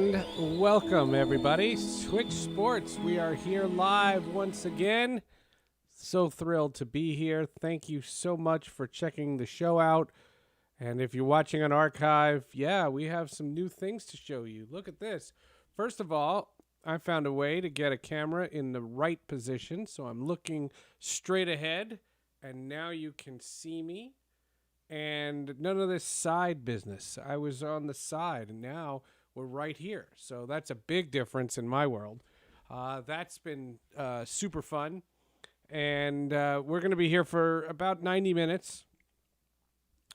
And welcome, everybody. Twitch Sports. We are here live once again. So thrilled to be here. Thank you so much for checking the show out. And if you're watching on archive, yeah, we have some new things to show you. Look at this. First of all, I found a way to get a camera in the right position. So I'm looking straight ahead. And now you can see me. And none of this side business. I was on the side, and now we're right here. So that's a big difference in my world. That's been super fun. And we're going to be here for about 90 minutes.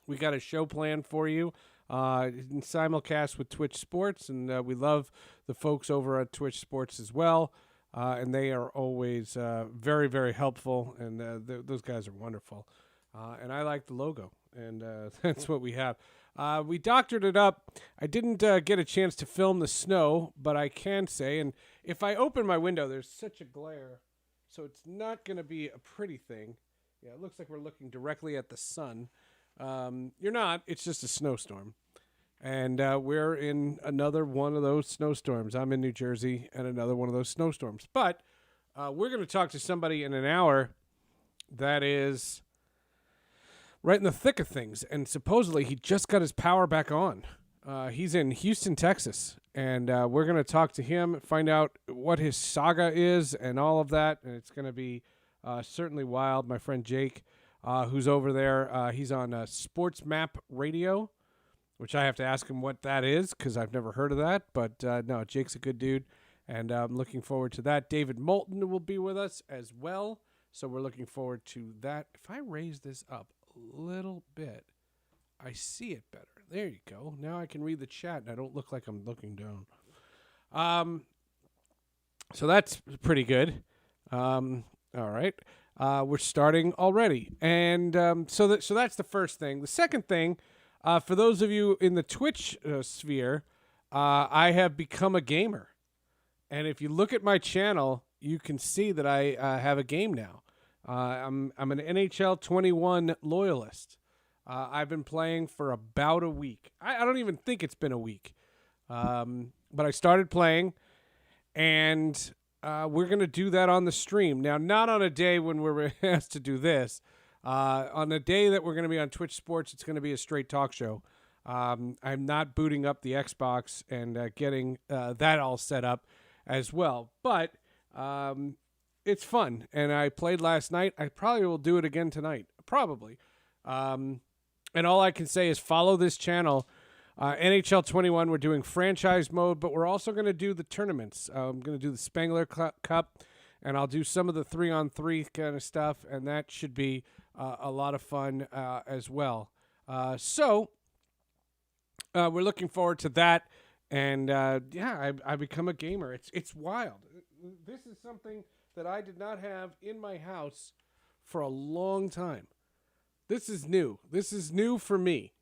We got a show planned for you in simulcast with Twitch Sports. And we love the folks over at Twitch Sports as well. And they are always very, very helpful. And those guys are wonderful. And I like the logo. And that's what we have. We doctored it up. I didn't get a chance to film the snow, but I can say, and if I open my window, there's such a glare, so it's not going to be a pretty thing. Yeah, it looks like we're looking directly at the sun. You're not. It's just a snowstorm. And we're in another one of those snowstorms. I'm in New Jersey, and another one of those snowstorms. But we're going to talk to somebody in an hour that is right in the thick of things, and supposedly he just got his power back on. He's in Houston, Texas, and we're going to talk to him, find out what his saga is and all of that, and it's going to be certainly wild. My friend Jake, who's over there, he's on Sports Map Radio, which I have to ask him what that is because I've never heard of that, but no, Jake's a good dude, and I'm looking forward to that. David Moulton will be with us as well, so we're looking forward to that. If I raise this up little bit, I see it better. There you go. Now I can read the chat and I don't look like I'm looking down. So that's pretty good. All right. We're starting already. And so that's the first thing. The second thing, for those of you in the Twitch sphere, I have become a gamer. And if you look at my channel, you can see that I have a game now. I'm an NHL 21 loyalist. I've been playing for about a week. I don't even think it's been a week. But I started playing, and we're going to do that on the stream. Now, not on a day when we're asked to do this. On a day that we're going to be on Twitch Sports, it's going to be a straight talk show. I'm not booting up the Xbox and getting that all set up as well. But it's fun, and I played last night. I probably will do it again tonight, probably. And all I can say is follow this channel, NHL 21. We're doing franchise mode, but we're also going to do the tournaments. I'm going to do the Spengler Cup, and I'll do some of the 3-on-3 kind of stuff, and that should be a lot of fun as well. So we're looking forward to that, and yeah, I become a gamer. It's wild. This is something that I did not have in my house for a long time. This is new. This is new for me.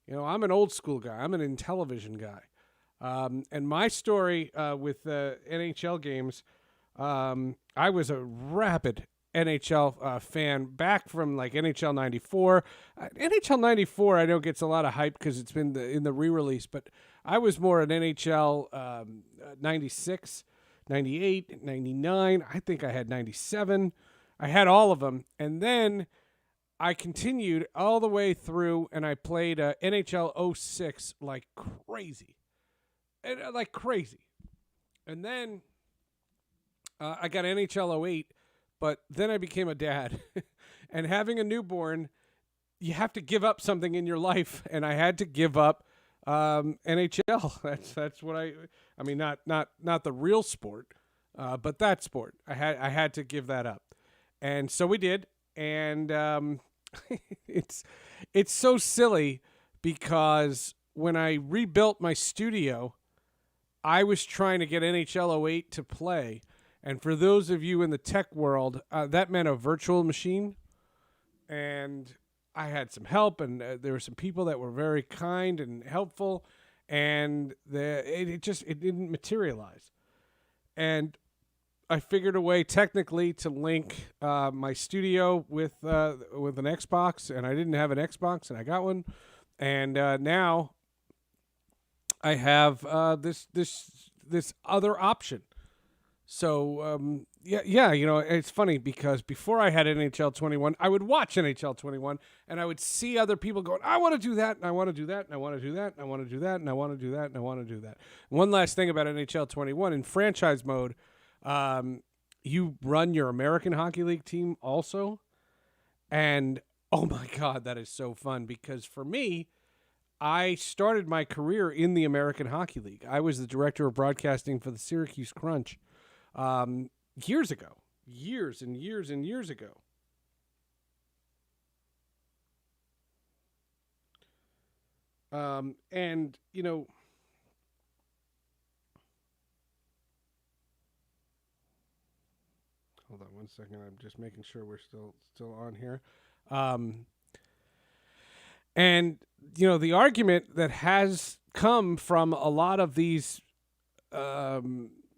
You know, I'm an old school guy. I'm an Intellivision guy. And my story with NHL games, I was a rabid NHL fan back from like NHL 94. NHL 94 I know gets a lot of hype because it's been in the re-release, but I was more an NHL 96, 98, 99. I think I had 97. I had all of them. And then I continued all the way through, and I played NHL 06 like crazy. Like crazy. And then I got NHL 08, but then I became a dad. And having a newborn, you have to give up something in your life, and I had to give up NHL. That's what I mean, not the real sport, but that sport. I had to give that up, and so we did. And it's so silly because when I rebuilt my studio, I was trying to get NHL 08 to play, and for those of you in the tech world, that meant a virtual machine, and I had some help, and there were some people that were very kind and helpful, and it didn't materialize. And I figured a way technically to link my studio with an Xbox, and I didn't have an Xbox, and I got one, and now I have this other option. So yeah, it's funny because before I had NHL 21, I would watch NHL 21 and I would see other people going, I want to do that and I want to do that and I want to do that and I want to do that and I want to do that and I want to do that. One last thing about NHL 21 in franchise mode, you run your American Hockey League team also, and oh my God, that is so fun because for me, I started my career in the American Hockey League. I was the director of broadcasting for the Syracuse Crunch years ago, years and years and years ago. And hold on one second. I'm just making sure we're still on here. Um, and the argument that has come from a lot of these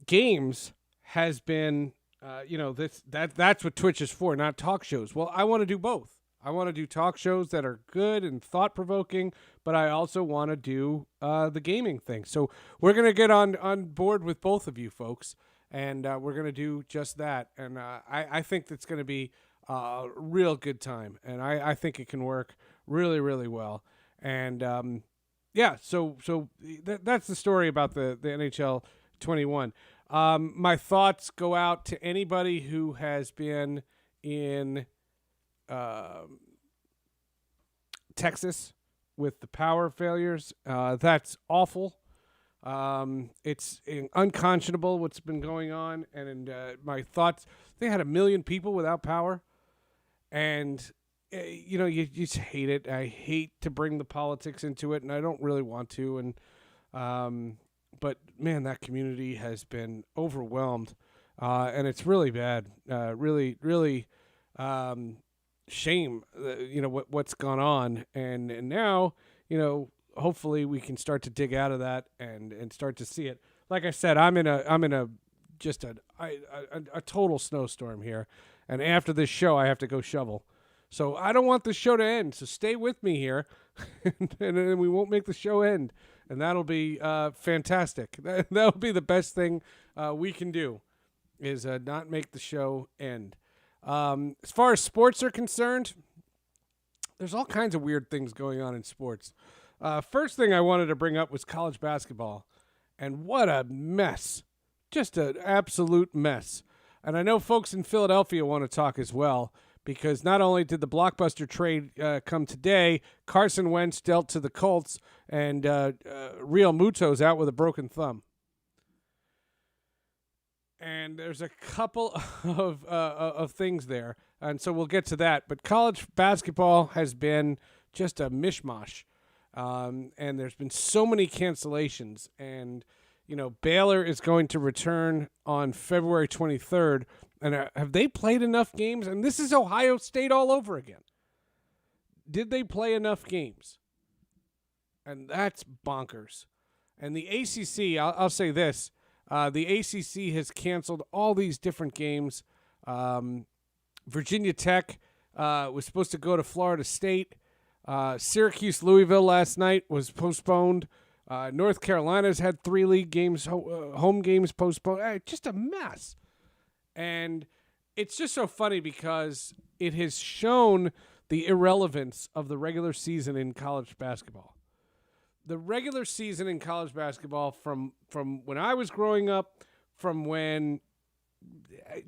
games has been, that's what Twitch is for, not talk shows. Well, I want to do both. I want to do talk shows that are good and thought provoking, but I also want to do the gaming thing. So we're gonna get on board with both of you folks, and we're gonna do just that. And I think that's gonna be a real good time, and I think it can work really, really well. And yeah, so that's the story about the NHL 21. My thoughts go out to anybody who has been in Texas with the power failures. That's awful. It's unconscionable what's been going on. And my thoughts, they had 1 million people without power. And, you just hate it. I hate to bring the politics into it, and I don't really want to. And but, man, that community has been overwhelmed. And it's really bad. Really, really shame, what's gone on. And now, hopefully we can start to dig out of that and start to see it. Like I said, I'm in a total snowstorm here. And after this show, I have to go shovel. So I don't want this show to end. So stay with me here, and we won't make the show end. And that'll be fantastic. That'll be the best thing we can do, is not make the show end. As far as sports are concerned, there's all kinds of weird things going on in sports. First thing I wanted to bring up was college basketball. And what a mess. Just an absolute mess. And I know folks in Philadelphia want to talk as well, because not only did the blockbuster trade come today, Carson Wentz dealt to the Colts, and Real Muto's out with a broken thumb. And there's a couple of things there, and so we'll get to that. But college basketball has been just a mishmash, and there's been so many cancellations. And Baylor is going to return on February 23rd. And have they played enough games? And this is Ohio State all over again. Did they play enough games? And that's bonkers. And the ACC, I'll say this. The ACC has canceled all these different games. Virginia Tech was supposed to go to Florida State. Syracuse Louisville last night was postponed. North Carolina's had 3 league games, home games postponed. Just a mess. And it's just so funny because it has shown the irrelevance of the regular season in college basketball. The regular season in college basketball from when I was growing up, from when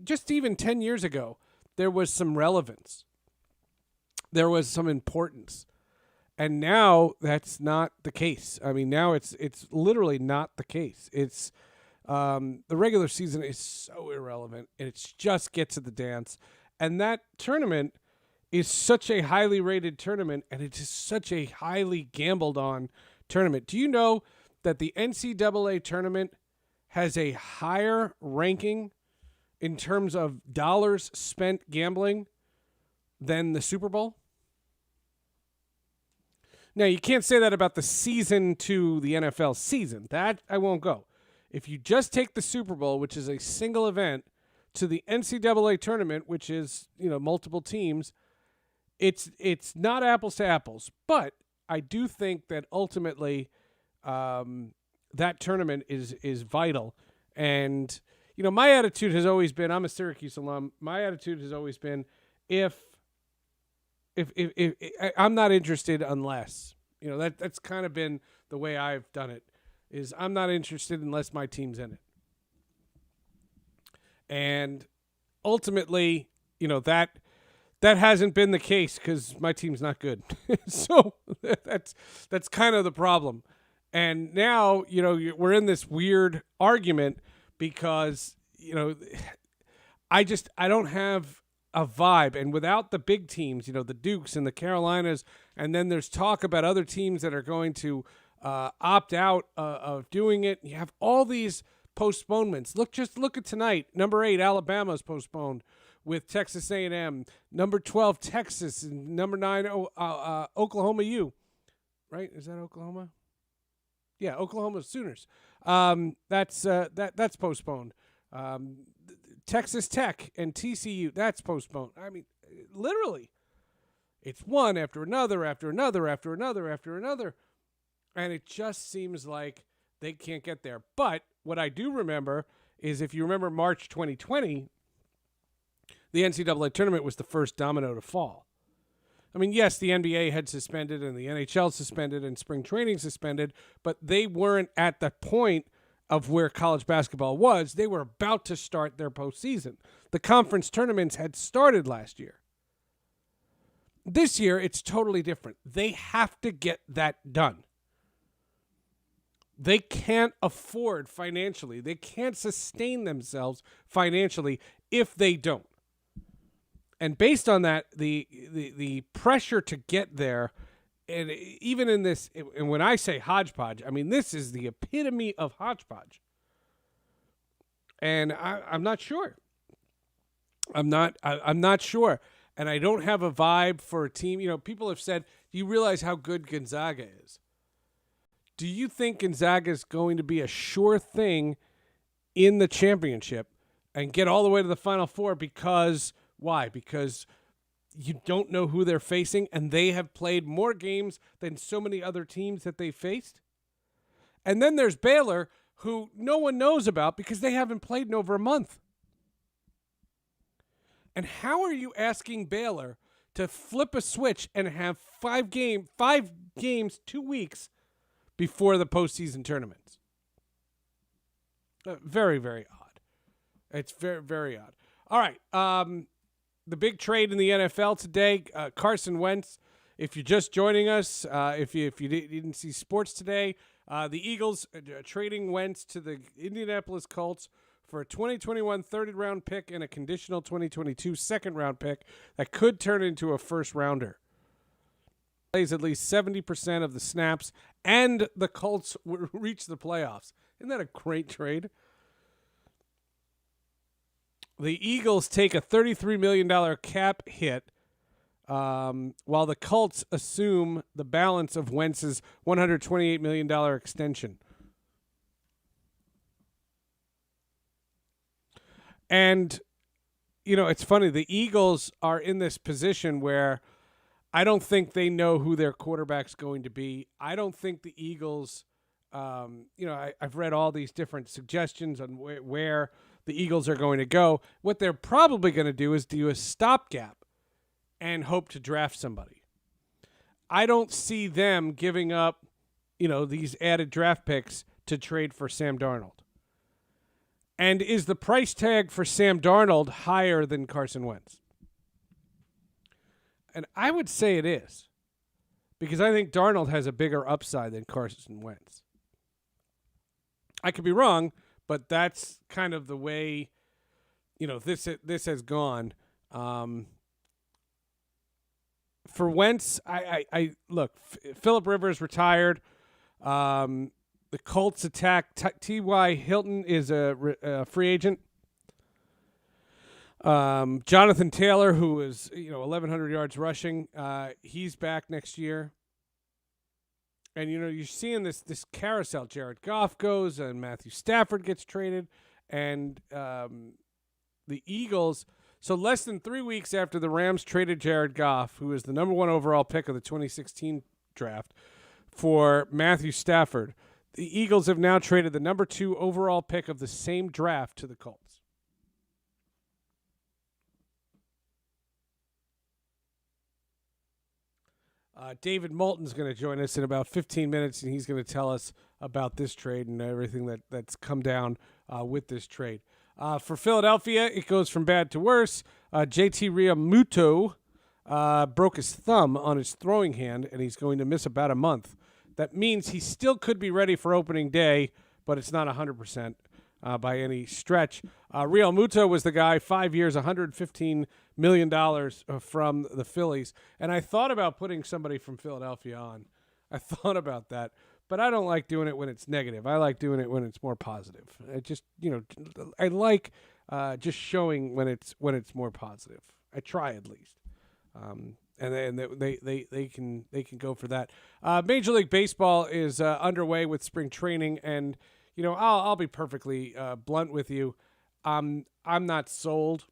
just even 10 years ago, there was some relevance. There was some importance. And now that's not the case. I mean, now it's literally not the case. It's the regular season is so irrelevant, and it's just get to the dance. And that tournament is such a highly rated tournament, and it is such a highly gambled on tournament. Do you know that the NCAA tournament has a higher ranking in terms of dollars spent gambling than the Super Bowl? Now, you can't say that about the season to the NFL season. That I won't go. If you just take the Super Bowl, which is a single event, to the NCAA tournament, which is, multiple teams, it's not apples to apples. But I do think that ultimately that tournament is vital. And my attitude has always been, I'm a Syracuse alum. My attitude has always been, if I'm not interested unless, that's kind of been the way I've done it, is I'm not interested unless my team's in it. And ultimately, that hasn't been the case because my team's not good. So that's kind of the problem. And now, we're in this weird argument because, I don't have a vibe. And without the big teams, the Dukes and the Carolinas, and then there's talk about other teams that are going to opt out of doing it. You have all these postponements. Look at tonight. Number 8, Alabama's postponed with Texas A&M. Number 12, Texas. And number 9, Oklahoma U. Right? Is that Oklahoma? Yeah, Oklahoma Sooners. That's postponed. Texas Tech and TCU, that's postponed. I mean, literally, it's one after another, after another, after another, after another. And it just seems like they can't get there. But what I do remember is, if you remember March 2020, the NCAA tournament was the first domino to fall. I mean, yes, the NBA had suspended and the NHL suspended and spring training suspended, but they weren't at the point of where college basketball was. They were about to start their postseason. The conference tournaments had started last year. This year, it's totally different. They have to get that done. They can't afford financially. They can't sustain themselves financially if they don't. And based on that, the pressure to get there, and even in this, and when I say hodgepodge, I mean this is the epitome of hodgepodge. And I'm not sure. I'm not sure. And I don't have a vibe for a team. People have said, do you realize how good Gonzaga is? Do you think Gonzaga is going to be a sure thing in the championship and get all the way to the Final Four? Because why? Because you don't know who they're facing, and they have played more games than so many other teams that they faced. And then there's Baylor, who no one knows about because they haven't played in over a month. And how are you asking Baylor to flip a switch and have 5 games 2 weeks before the postseason tournaments? Very, very odd. It's very, very odd. All right. The big trade in the NFL today, Carson Wentz. If you're just joining us, if you didn't see sports today, the Eagles trading Wentz to the Indianapolis Colts for a 2021 third-round pick and a conditional 2022 second-round pick that could turn into a first-rounder. Plays at least 70% of the snaps, and the Colts will reach the playoffs. Isn't that a great trade? The Eagles take a $33 million cap hit, while the Colts assume the balance of Wentz's $128 million extension. And, it's funny. The Eagles are in this position where I don't think they know who their quarterback's going to be. I don't think the Eagles, I've read all these different suggestions on where the Eagles are going to go. What they're probably going to do is do a stopgap and hope to draft somebody. I don't see them giving up, these added draft picks to trade for Sam Darnold. And is the price tag for Sam Darnold higher than Carson Wentz? And I would say it is, because I think Darnold has a bigger upside than Carson Wentz. I could be wrong, but that's kind of the way, this has gone. For Wentz, I look. Phillip Rivers retired. The Colts attack. T.Y. Hilton is a free agent. Jonathan Taylor, who is 1,100 yards rushing, he's back next year. And you're seeing this carousel. Jared Goff goes, and Matthew Stafford gets traded, and the Eagles. So less than 3 weeks after the Rams traded Jared Goff, who was the number 1 overall pick of the 2016 draft, for Matthew Stafford, The Eagles have now traded the number 2 overall pick of the same draft to the Colts. David Moulton's going to join us in about 15 minutes, and he's going to tell us about this trade and everything that's come down with this trade. For Philadelphia, it goes from bad to worse. JT Realmuto broke his thumb on his throwing hand, and he's going to miss about a month. That means he still could be ready for opening day, but it's not 100% by any stretch. Realmuto was the guy, 5 years, $115 million from the Phillies. And I thought about putting somebody from Philadelphia on. I thought about that. But I don't like doing it when it's negative. I like doing it when it's more positive. I like just showing when it's more positive. I try at least. And they can go for that. Major League Baseball is underway with spring training, and I'll be perfectly blunt with you. I'm not sold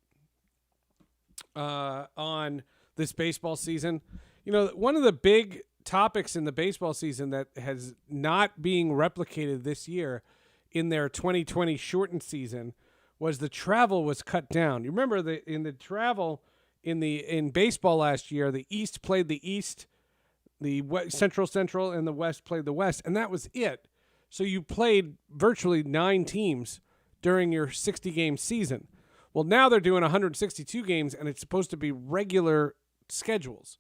on this baseball season. One of the big topics in the baseball season that has not being replicated this year in their 2020 shortened season was the travel was cut down. You remember in the travel in baseball last year, the East played the East, the Central, and the West played the West, and that was it. So you played virtually 9 teams during your 60-game season. Well, now they're doing 162 games, and it's supposed to be regular schedules.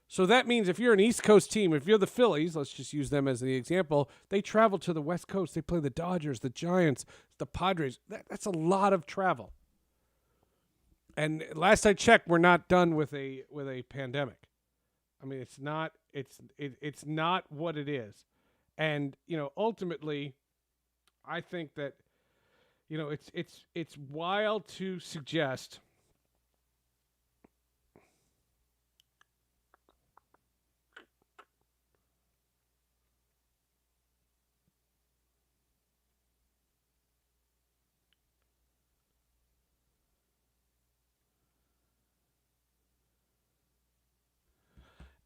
So that means if you're an East Coast team, if you're the Phillies, let's just use them as the example, they travel to the West Coast. They play the Dodgers, the Giants, the Padres. That's a lot of travel. And last I checked, we're not done with a pandemic. I mean, it's not what it is. And, ultimately, I think that, it's wild to suggest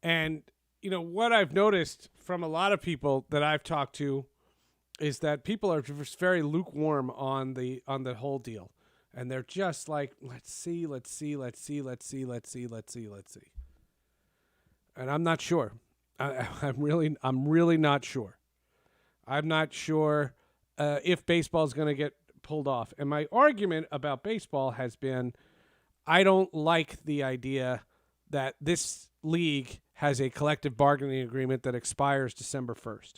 and, what I've noticed from a lot of people that I've talked to is that people are just very lukewarm on the whole deal. And they're just like, let's see. And I'm not sure. I'm really not sure. I'm not sure if baseball is going to get pulled off. And my argument about baseball has been, I don't like the idea that this league has a collective bargaining agreement that expires December 1st.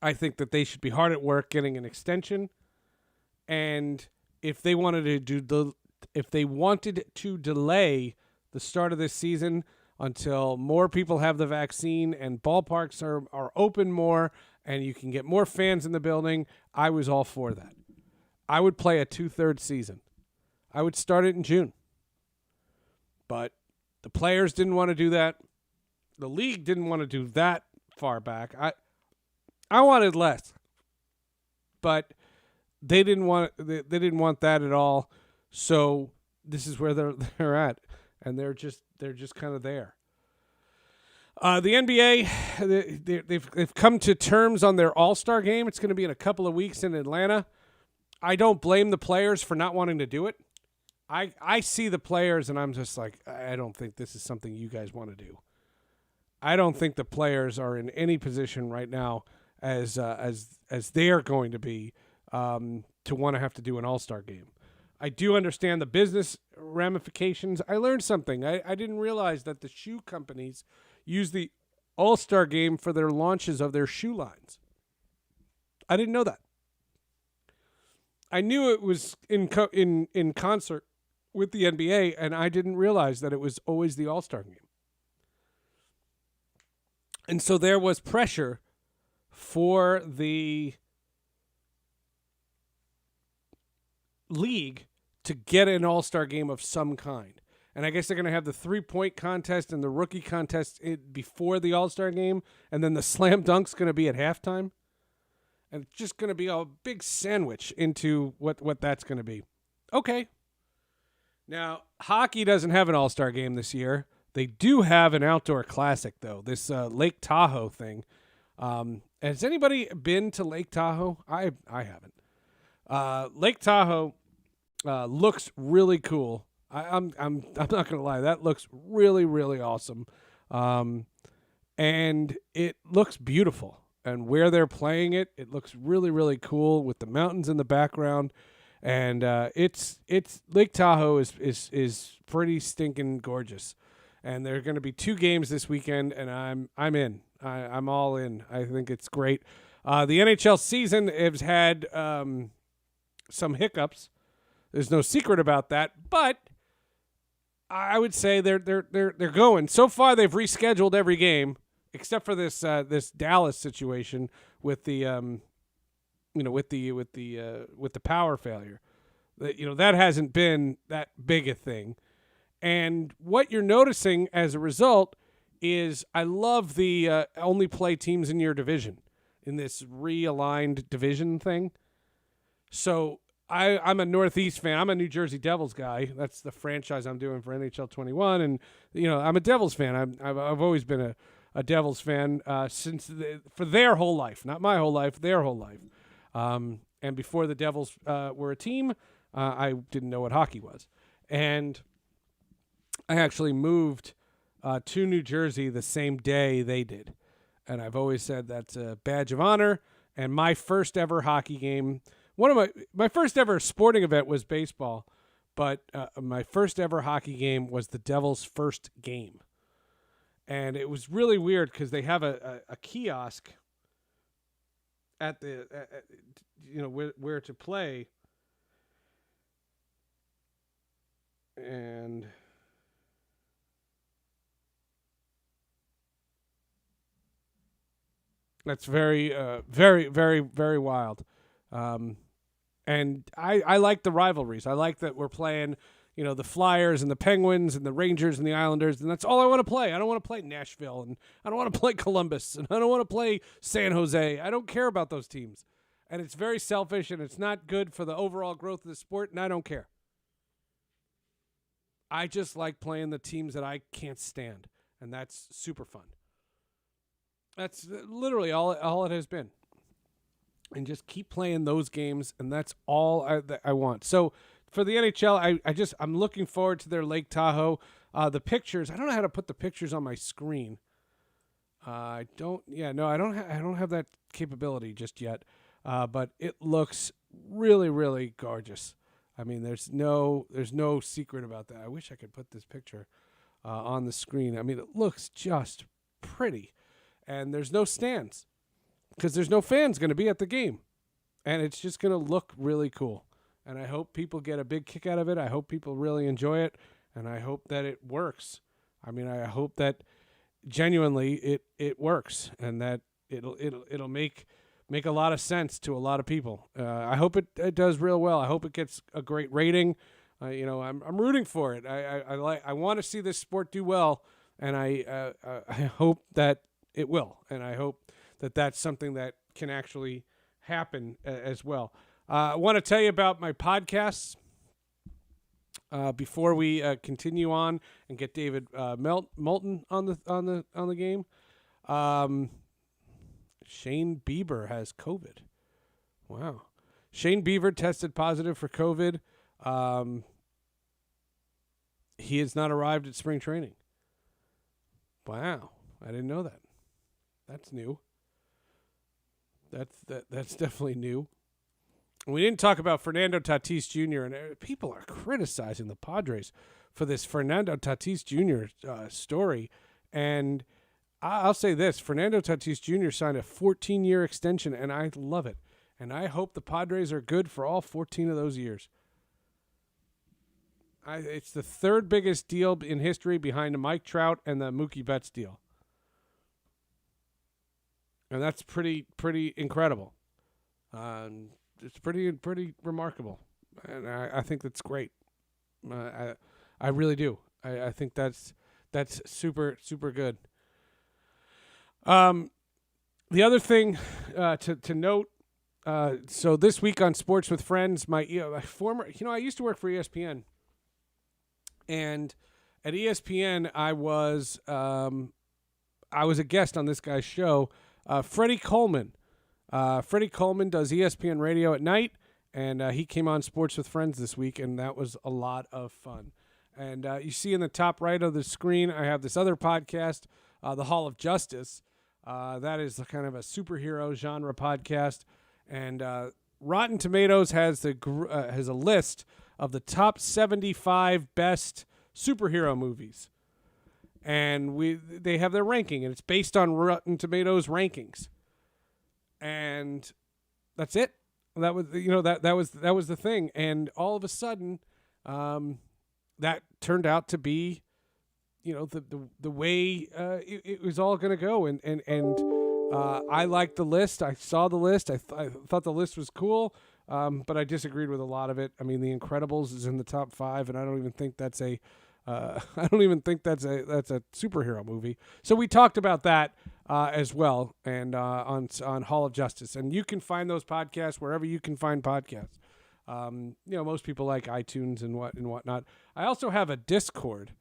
I think that they should be hard at work getting an extension, and if they wanted to delay the start of this season until more people have the vaccine and ballparks are open more and you can get more fans in the building, I was all for that. I would play a 2/3 season. I would start it in June. But the players didn't want to do that. The league didn't want to do that far back. I wanted less, but they didn't want that at all. So this is where they're at, and they're just kind of there. The NBA, they've come to terms on their All-Star game. It's going to be in a couple of weeks in Atlanta. I don't blame the players for not wanting to do it. I see the players, and I'm just like, I don't think this is something you guys want to do. I don't think the players are in any position right now as they are going to be to want to have to do an All-Star game. I do understand the business ramifications. I learned something. I didn't realize that the shoe companies use the All-Star game for their launches of their shoe lines. I didn't know that. I knew it was in concert with the NBA, and I didn't realize that it was always the All-Star game. And so there was pressure for the league to get an All-Star game of some kind. And I guess they're going to have the 3-point contest and the rookie contest before the All-Star game, and then the slam dunk's going to be at halftime. And it's just going to be a big sandwich into what that's going to be. Okay. Now, hockey doesn't have an All-Star game this year. They do have an outdoor classic, though, this Lake Tahoe thing. Has anybody been to Lake Tahoe? I haven't. Lake Tahoe looks really cool. I'm not gonna lie, that looks really really awesome, and it looks beautiful. And where they're playing it, it looks really really cool with the mountains in the background, and it's Lake Tahoe is pretty stinking gorgeous. And there are going to be 2 games this weekend, and I'm in. I'm all in. I think it's great. The NHL season has had some hiccups. There's no secret about that, but I would say they're going. So far, they've rescheduled every game except for this Dallas situation with the with the power failure. That hasn't been that big a thing. And what you're noticing as a result is I love the only play teams in your division in this realigned division thing. So I'm a Northeast fan. I'm a New Jersey Devils guy. That's the franchise I'm doing for NHL 21. And, I'm a Devils fan. I've always been a Devils fan for their whole life. Not my whole life, their whole life. And before the Devils were a team, I didn't know what hockey was. And I actually moved to New Jersey the same day they did. And I've always said that's a badge of honor. And my first ever hockey game, one of my first ever sporting event was baseball, but my first ever hockey game was the Devils' first game. And it was really weird because they have a kiosk at the, where to play. And that's very, very, very, very wild. And I like the rivalries. I like that we're playing, the Flyers and the Penguins and the Rangers and the Islanders, and that's all I want to play. I don't want to play Nashville, and I don't want to play Columbus, and I don't want to play San Jose. I don't care about those teams. And it's very selfish, and it's not good for the overall growth of the sport, and I don't care. I just like playing the teams that I can't stand, and that's super fun. That's literally all it has been. And just keep playing those games, and that's all I want. So for the NHL, I'm looking forward to their Lake Tahoe. The pictures, I don't know how to put the pictures on my screen. I don't have that capability just yet. But it looks really, really gorgeous. I mean, there's no secret about that. I wish I could put this picture on the screen. I mean, it looks just pretty. And there's no stands because there's no fans going to be at the game. And it's just going to look really cool. And I hope people get a big kick out of it. I hope people really enjoy it. And I hope that it works. I mean, I hope that genuinely it works and that it'll make a lot of sense to a lot of people. I hope it does real well. I hope it gets a great rating. I'm rooting for it. I want to see this sport do well, and I hope that it will, and I hope that that's something that can actually happen as well. I want to tell you about my podcasts before we continue on and get David Moulton on the game. Shane Bieber has COVID. Wow. Shane Bieber tested positive for COVID. He has not arrived at spring training. Wow. I didn't know that. That's new. That's definitely new. We didn't talk about Fernando Tatis Jr., and people are criticizing the Padres for this Fernando Tatis Jr. Story. And I'll say this, Fernando Tatis Jr. signed a 14-year extension, and I love it. And I hope the Padres are good for all 14 of those years. It's the third biggest deal in history behind the Mike Trout and the Mookie Betts deal. And that's pretty incredible. It's pretty remarkable. And I think that's great. I really do. I think that's super, super good. The other thing to note, so this week on Sports with Friends, my former, I used to work for ESPN, and at ESPN I was a guest on this guy's show, Freddie Coleman. Freddie Coleman does ESPN Radio at night, and he came on Sports with Friends this week, and that was a lot of fun. And you see in the top right of the screen, I have this other podcast, The Hall of Justice. That is kind of a superhero genre podcast, and Rotten Tomatoes has a list of the top 75 best superhero movies, and they have their ranking, and it's based on Rotten Tomatoes rankings, and that's it. That was that was the thing, and all of a sudden, that turned out to be, the way it was all going to go, and I liked the list. I saw the list. I thought the list was cool, but I disagreed with a lot of it. I mean, The Incredibles is in the top 5, and I don't even think that's a superhero movie. So we talked about that as well, and on Hall of Justice, and you can find those podcasts wherever you can find podcasts. Most people like iTunes and whatnot. I also have a Discord,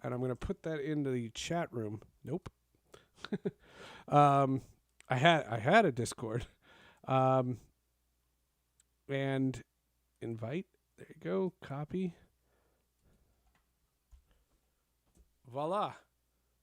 and I'm going to put that into the chat room. Nope. I had a Discord, and invite. There you go. Copy. Voila.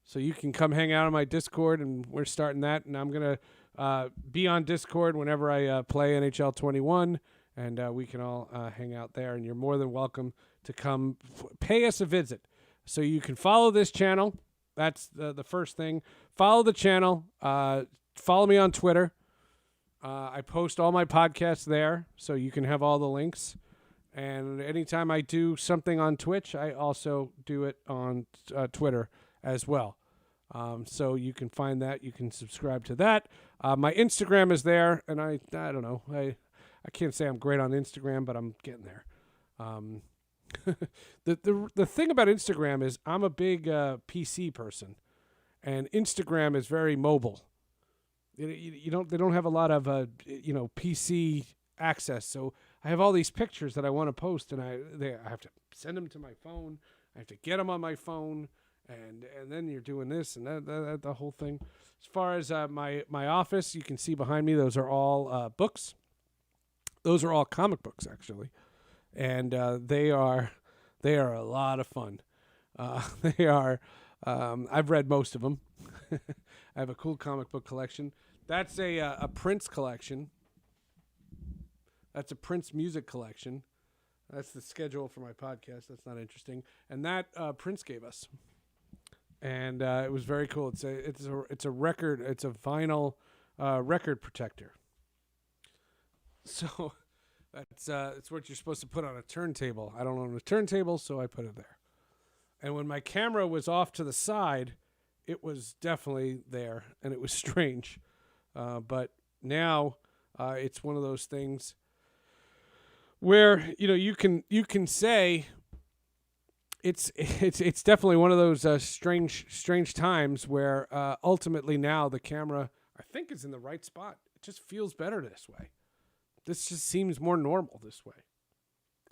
So you can come hang out on my Discord, and we're starting that. And I'm going to be on Discord whenever I play NHL 21, and we can all hang out there. And you're more than welcome to come pay us a visit. So you can follow this channel. That's the first thing. Follow the channel. Follow me on Twitter. I post all my podcasts there, so you can have all the links. And anytime I do something on Twitch, I also do it on Twitter as well. So you can find that. You can subscribe to that. My Instagram is there, and I don't know. I can't say I'm great on Instagram, but I'm getting there. The thing about Instagram is I'm a big PC person, and Instagram is very mobile. They don't have a lot of PC access, so I have all these pictures that I want to post, and I have to send them to my phone. I have to get them on my phone, and then you're doing this and that the whole thing. As far as my office, you can see behind me, those are all books. Those are all comic books, actually, and they are a lot of fun. They are. I've read most of them. I have a cool comic book collection. That's a Prince collection. That's a Prince music collection. That's the schedule for my podcast. That's not interesting. And that Prince gave us, and it was very cool. It's a record. It's a vinyl record protector. So it's what you're supposed to put on a turntable. I don't own a turntable, so I put it there. And when my camera was off to the side, it was definitely there, and it was strange. But now it's one of those things where you can say it's definitely one of those strange times where ultimately now the camera, I think, is in the right spot. It just feels better this way. This just seems more normal this way.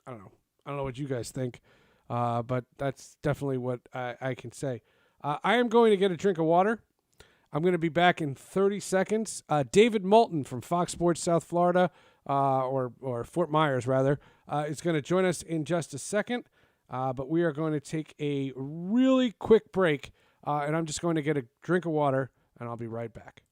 I don't know what you guys think, but that's definitely what I can say. I am going to get a drink of water. I'm going to be back in 30 seconds. David Moulton from Fox Sports South Florida, or Fort Myers, rather, is going to join us in just a second. But we are going to take a really quick break, and I'm just going to get a drink of water, and I'll be right back.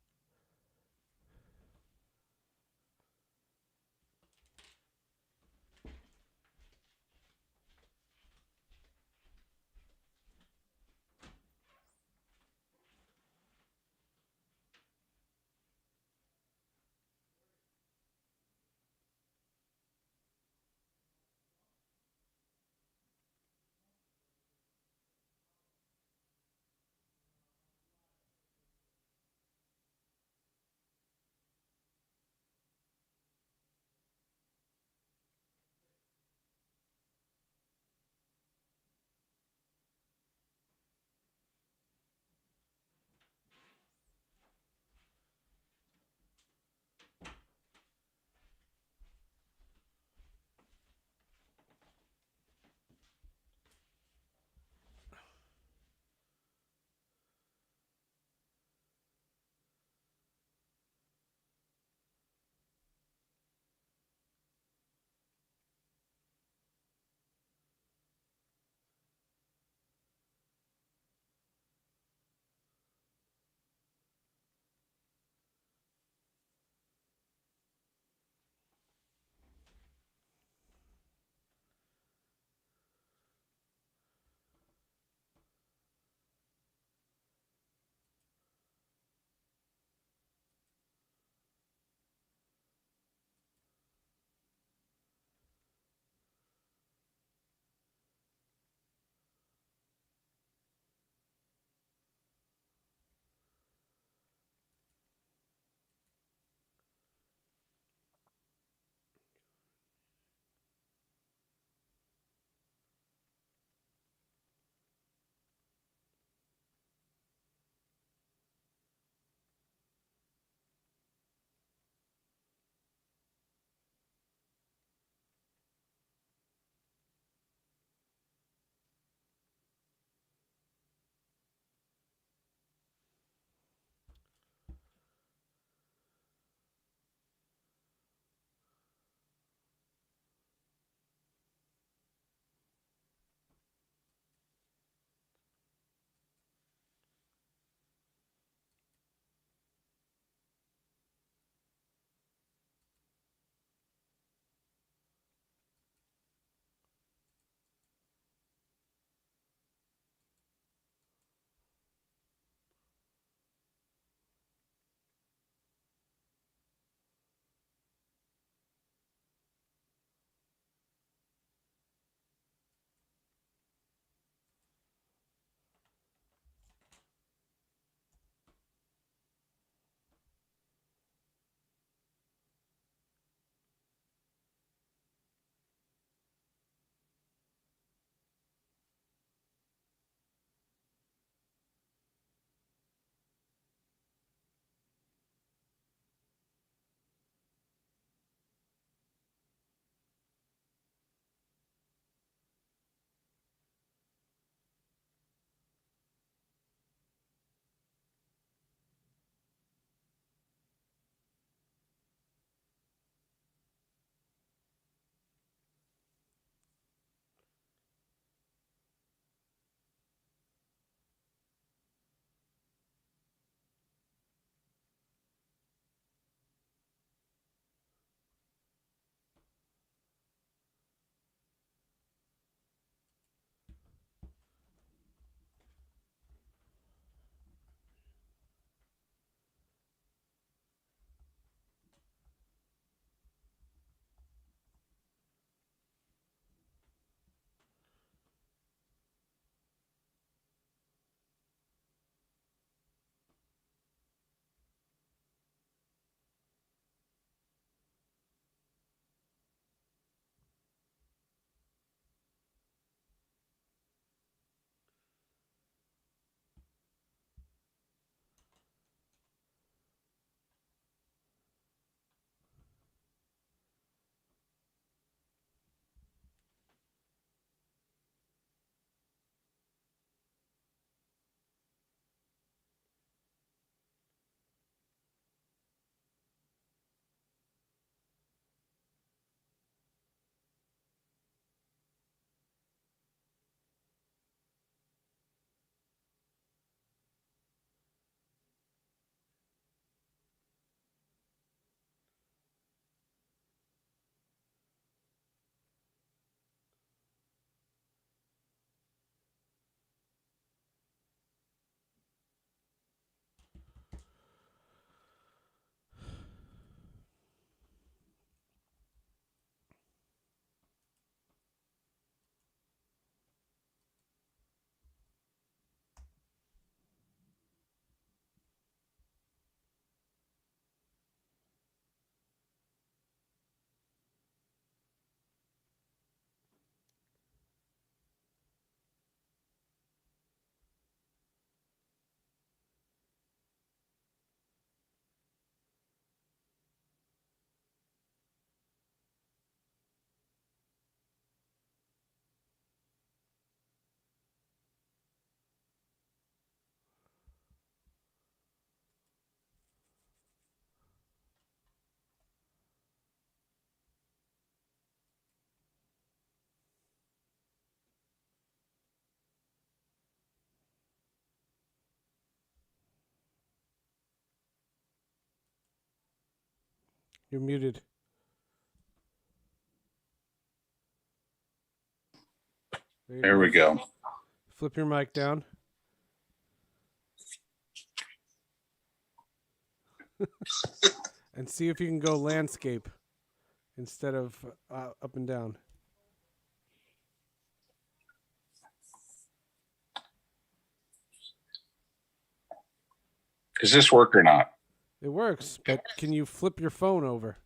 You're muted. There we go. Flip your mic down. And see if you can go landscape instead of up and down. Does this work or not? It works, but can you flip your phone over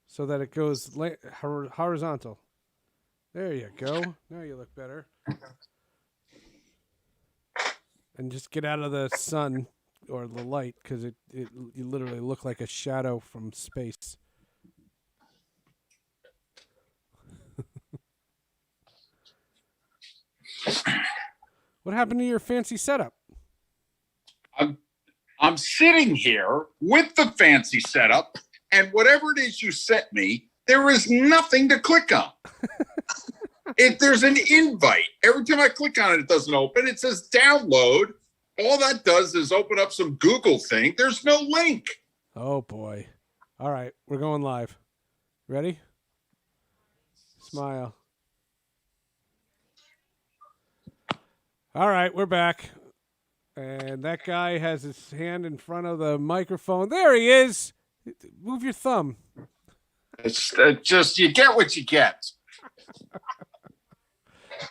so that it goes horizontal? There you go. Now you look better. And just get out of the sun or the light, because you literally look like a shadow from space. What happened to your fancy setup? I'm sitting here with the fancy setup, and whatever it is you sent me, there is nothing to click on. If there's an invite, every time I click on it, it doesn't open. It says download. All that does is open up some Google thing. There's no link. Oh, boy. All right, we're going live. Ready? Smile. All right, we're back. And that guy has his hand in front of the microphone. There he is. Move your thumb. It's just, you get what you get.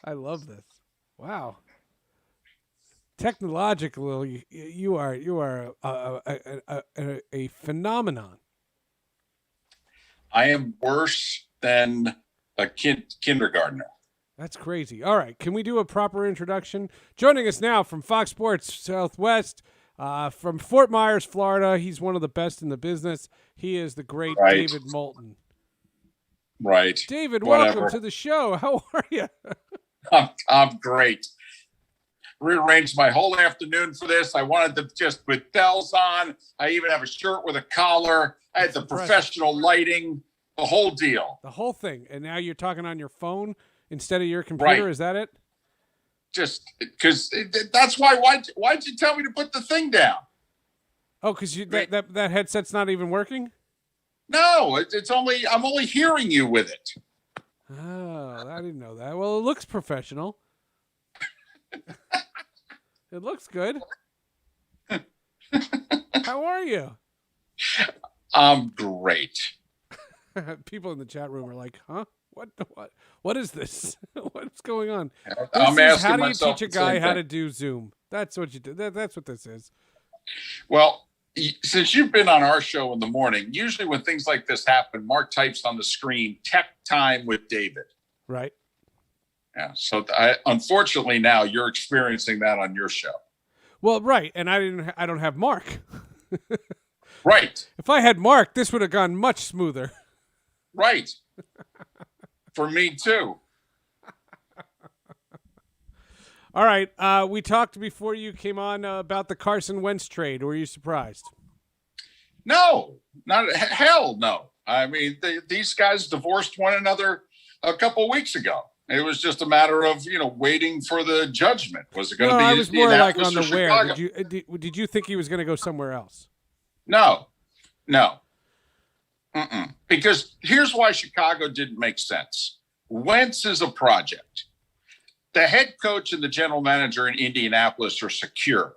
I love this. Wow. Technologically, you are a phenomenon. I am worse than a kindergartner. That's crazy. All right, can we do a proper introduction? Joining us now from Fox Sports Southwest, from Fort Myers, Florida. He's one of the best in the business. He is the great David Moulton. Right. David, welcome to the show. How are you? I'm great. Rearranged my whole afternoon for this. I wanted to just put bells on. I even have a shirt with a collar. I had the professional lighting, the whole deal. The whole thing. And now you're talking on your phone instead of your computer. Right. Is that it? Just because that's why. Why'd you tell me to put the thing down? Oh, because that headset's not even working? No, it's only I'm only hearing you with it. Oh, I didn't know that. Well, it looks professional. It looks good. How are you? I'm great. People in the chat room are like, "Huh? What is this? What's going on?" I'm asking how do you myself teach a guy how to do Zoom? That's what you do. That's what this is. Well, since you've been on our show in the morning, usually when things like this happen, Mark types on the screen, "Tech Time with David." Right. Yeah. So unfortunately now you're experiencing that on your show. Well, right. And I don't have Mark. Right. If I had Mark, this would have gone much smoother. Right. For me too. All right. We talked before you came on about the Carson Wentz trade. Were you surprised? No, hell no. I mean, these guys divorced one another a couple of weeks ago. It was just a matter of, waiting for the judgment. Was it going to be? I was more like on the Chicago? Did you think he was going to go somewhere else? No. Because here's why Chicago didn't make sense. Wentz is a project. The head coach and the general manager in Indianapolis are secure,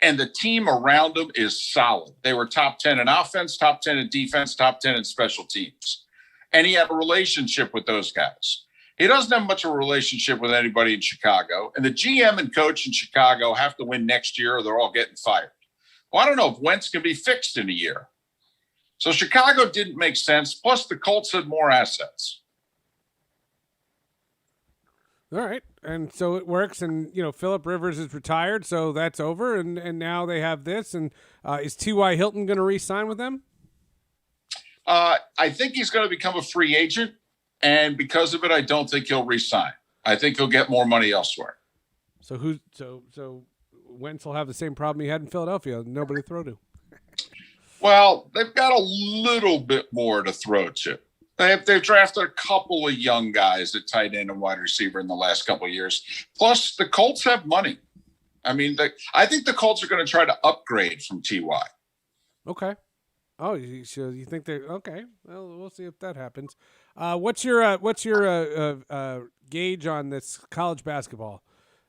and the team around them is solid. They were top 10 in offense, top 10 in defense, top 10 in special teams. And he had a relationship with those guys. He doesn't have much of a relationship with anybody in Chicago, and the GM and coach in Chicago have to win next year or they're all getting fired. Well, I don't know if Wentz can be fixed in a year. So Chicago didn't make sense. Plus, the Colts had more assets. All right. And so it works. And, Phillip Rivers is retired, so that's over. And now they have this. And is T.Y. Hilton going to re-sign with them? I think he's going to become a free agent. And because of it, I don't think he'll re-sign. I think he'll get more money elsewhere. So Wentz will have the same problem he had in Philadelphia. Nobody to throw to. Well, they've got a little bit more to throw to. They've drafted a couple of young guys at tight end and wide receiver in the last couple of years. Plus, the Colts have money. I mean, I think the Colts are going to try to upgrade from T.Y. Okay. Oh, so you think they're okay? Well, we'll see if that happens. What's your gauge on this college basketball?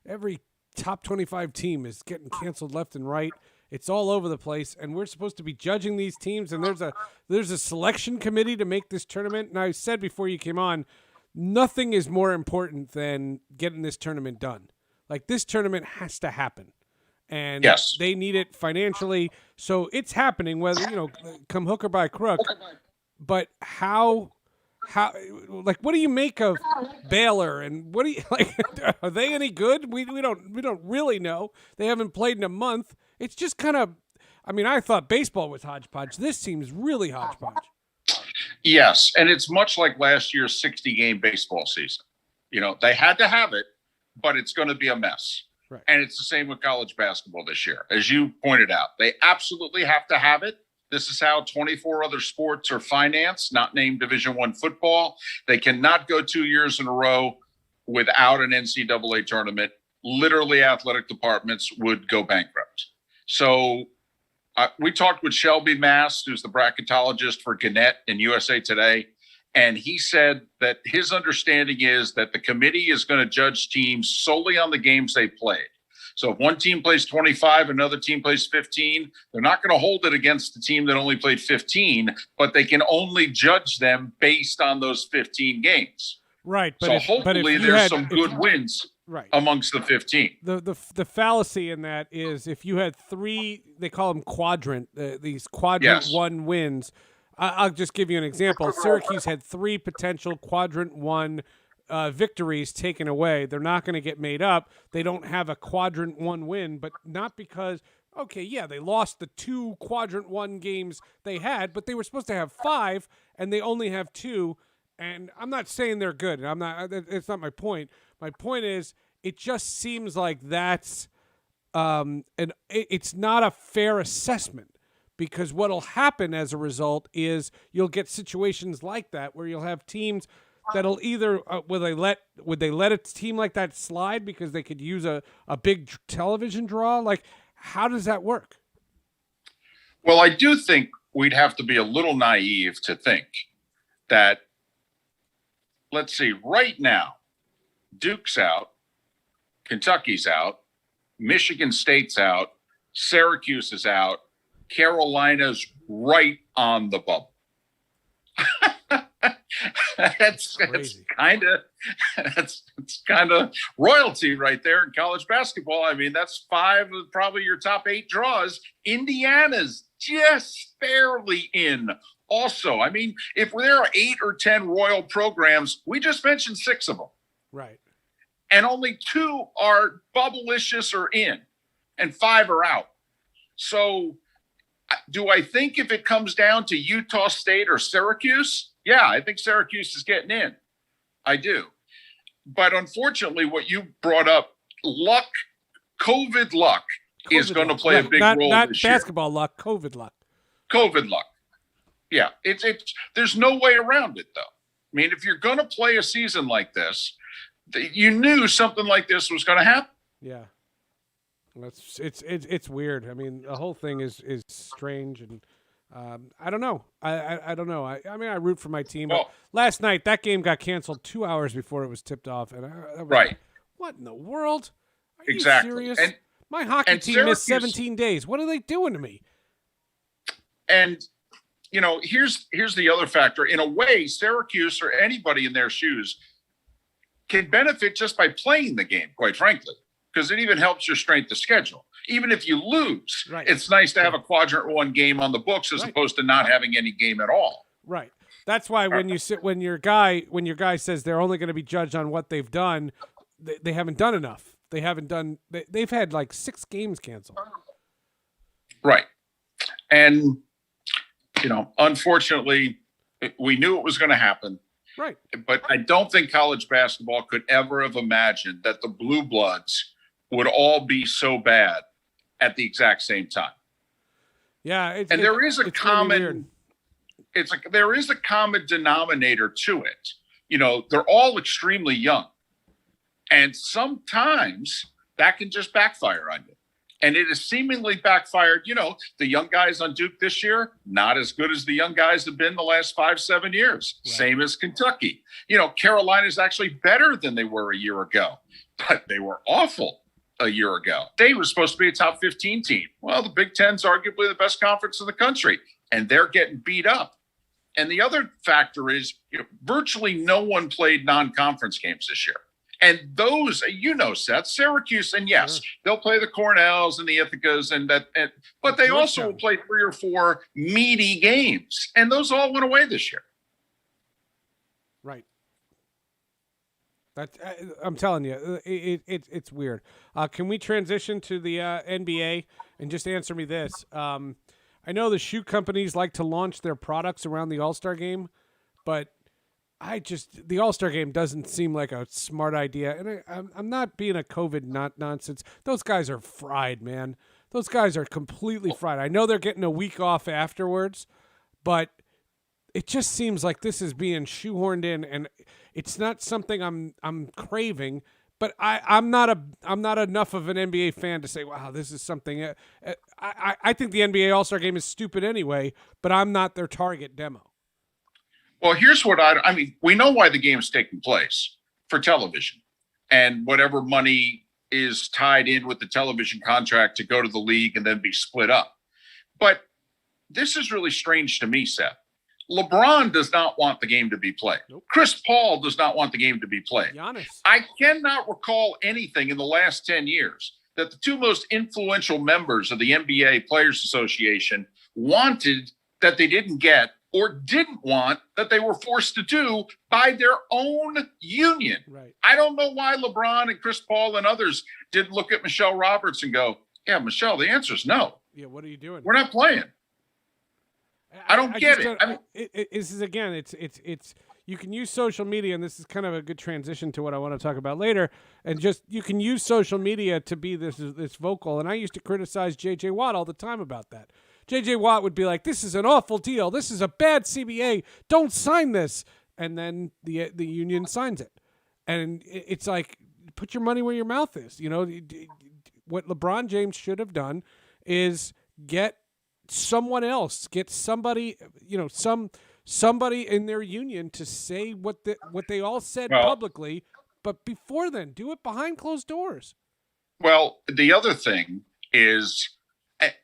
Every top 25 team is getting canceled left and right. It's all over the place, and we're supposed to be judging these teams. And there's a selection committee to make this tournament. And I said before you came on, nothing is more important than getting this tournament done. Like, this tournament has to happen. And Yes. they need it financially. So it's happening, whether, come hook or by crook. But how, like, what do you make of Baylor? And what do you, like, are they any good? We don't really know. They haven't played in a month. It's just kind of, I mean, I thought baseball was hodgepodge. This seems really hodgepodge. Yes. And it's much like last year's 60-game baseball season. They had to have it, but it's going to be a mess. Right. And it's the same with college basketball this year. As you pointed out, they absolutely have to have it. This is how 24 other sports are financed, not named Division I football. They cannot go 2 years in a row without an NCAA tournament. Literally, athletic departments would go bankrupt. So we talked with Shelby Mast, who's the bracketologist for Gannett in USA Today. And he said that his understanding is that the committee is going to judge teams solely on the games they played. So if one team plays 25, another team plays 15, they're not going to hold it against the team that only played 15, but they can only judge them based on those 15 games. Right. But so hopefully there's some good wins amongst the 15. The fallacy in that is if you had three, they call them these quadrant one wins. I'll just give you an example. Syracuse had three potential quadrant one victories taken away. They're not going to get made up. They don't have a quadrant one win, but not because, they lost the two quadrant one games they had, but they were supposed to have 5, and they only have 2. And I'm not saying they're good. It's not my point. My point is, it just seems like that's, it's not a fair assessment. Because what'll happen as a result is you'll get situations like that where you'll have teams that'll either would they let a team like that slide because they could use a big television draw? Like, how does that work? Well, I do think we'd have to be a little naive to think that, let's see, right now, Duke's out, Kentucky's out, Michigan State's out, Syracuse is out, Carolina's right on the bubble. That's kind of royalty right there in college basketball. I mean, that's 5 of probably your top 8 draws. Indiana's just barely in. Also, I mean, if there are 8 or 10 royal programs, we just mentioned 6 of them. Right. And only 2 are bubblicious or in, and 5 are out. So do I think if it comes down to Utah State or Syracuse? Yeah, I think Syracuse is getting in. I do. But unfortunately, what you brought up, COVID luck is going to play a big role this year. Not basketball luck, COVID luck. COVID luck. Yeah, it's there's no way around it, though. I mean, if you're going to play a season like this, you knew something like this was going to happen. Yeah. It's weird. I mean, the whole thing is strange, and I don't know. I don't know. I mean, I root for my team. But last night, that game got canceled 2 hours before it was tipped off, and I was like, what in the world? Are you serious? And my hockey team missed 17 days. What are they doing to me? And here's the other factor. In a way, Syracuse or anybody in their shoes can benefit just by playing the game, quite frankly. Because it even helps your strength of schedule. Even if you lose, it's nice to have a quadrant one game on the books as opposed to not having any game at all. Right. That's why when your guy says they're only going to be judged on what they've done, they haven't done enough. They've had like 6 games canceled. Right. And unfortunately, we knew it was going to happen. Right. But I don't think college basketball could ever have imagined that the Blue Bloods would all be so bad at the exact same time. Yeah, there is a common denominator to it. They're all extremely young. And sometimes that can just backfire on you. And it has seemingly backfired. You know, the young guys on Duke this year, not as good as the young guys have been the last 5-7 years. Right. Same as Kentucky. You know, Carolina is actually better than they were a year ago, but they were awful a year ago. They were supposed to be a top 15 team. Well, the Big Ten's arguably the best conference in the country, and they're getting beat up. And the other factor is, you know, virtually no one played non-conference games this year. And those, you know, Seth, Syracuse, and yes, sure, they'll play the Cornells and the Ithacas, but they also will play 3 or 4 meaty games, and those all went away this year. Right. I'm telling you, it's weird. Can we transition to the NBA and just answer me this? I know the shoe companies like to launch their products around the All-Star game, but the All-Star game doesn't seem like a smart idea. And I'm not being a COVID nonsense. Those guys are fried, man. Those guys are completely fried. I know they're getting a week off afterwards, but it just seems like this is being shoehorned in, and it's not something I'm craving. But I'm not enough of an NBA fan to say, wow, this is something. I think the NBA All-Star game is stupid anyway, but I'm not their target demo. Well, here's what I mean, we know why the game is taking place, for television, and whatever money is tied in with the television contract to go to the league and then be split up. But this is really strange to me, Seth. LeBron does not want the game to be played. Nope. Chris Paul does not want the game to be played. Giannis. I cannot recall anything in the last 10 years that the 2 most influential members of the NBA Players Association wanted that they didn't get, or didn't want that they were forced to do by their own union. Right. I don't know why LeBron and Chris Paul and others didn't look at Michelle Roberts and go, yeah, Michelle, the answer is no. Yeah, what are you doing? We're not playing. I don't get it. This is, again, it's you can use social media, and this is kind of a good transition to what I want to talk about later, and just you can use social media to be this vocal. And I used to criticize J.J. Watt all the time about that. J.J. Watt would be like, this is an awful deal. This is a bad CBA. Don't sign this. And then the union signs it. And it's like, put your money where your mouth is. You know, what LeBron James should have done is get someone else, get somebody, you know, somebody in their union to say what they all said publicly. But before then, do it behind closed doors. Well, the other thing is,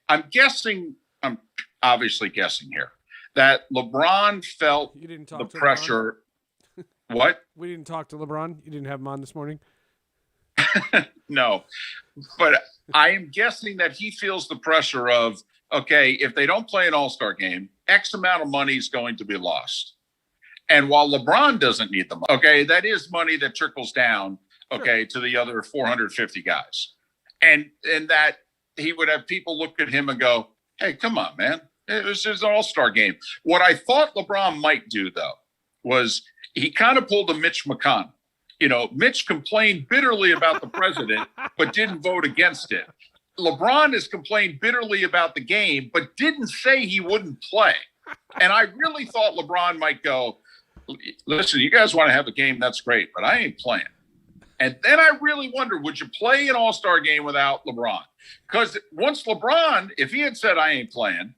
I'm obviously guessing here that LeBron felt the pressure. What? We didn't talk to LeBron. You didn't have him on this morning? No, but I am guessing that he feels the pressure of, okay, if they don't play an All-Star game, X amount of money is going to be lost. And while LeBron doesn't need the money, okay, that is money that trickles down, okay, sure, to the other 450 guys. And that he would have people look at him and go, hey, come on, man. This is an All-Star game. What I thought LeBron might do, though, was he kind of pulled a Mitch McConnell. You know, Mitch complained bitterly about the president, but didn't vote against it. LeBron has complained bitterly about the game, but didn't say he wouldn't play. And I really thought LeBron might go, listen, you guys want to have a game, that's great, but I ain't playing. And then I really wonder, would you play an All-Star game without LeBron? Because once LeBron, if he had said, I ain't playing,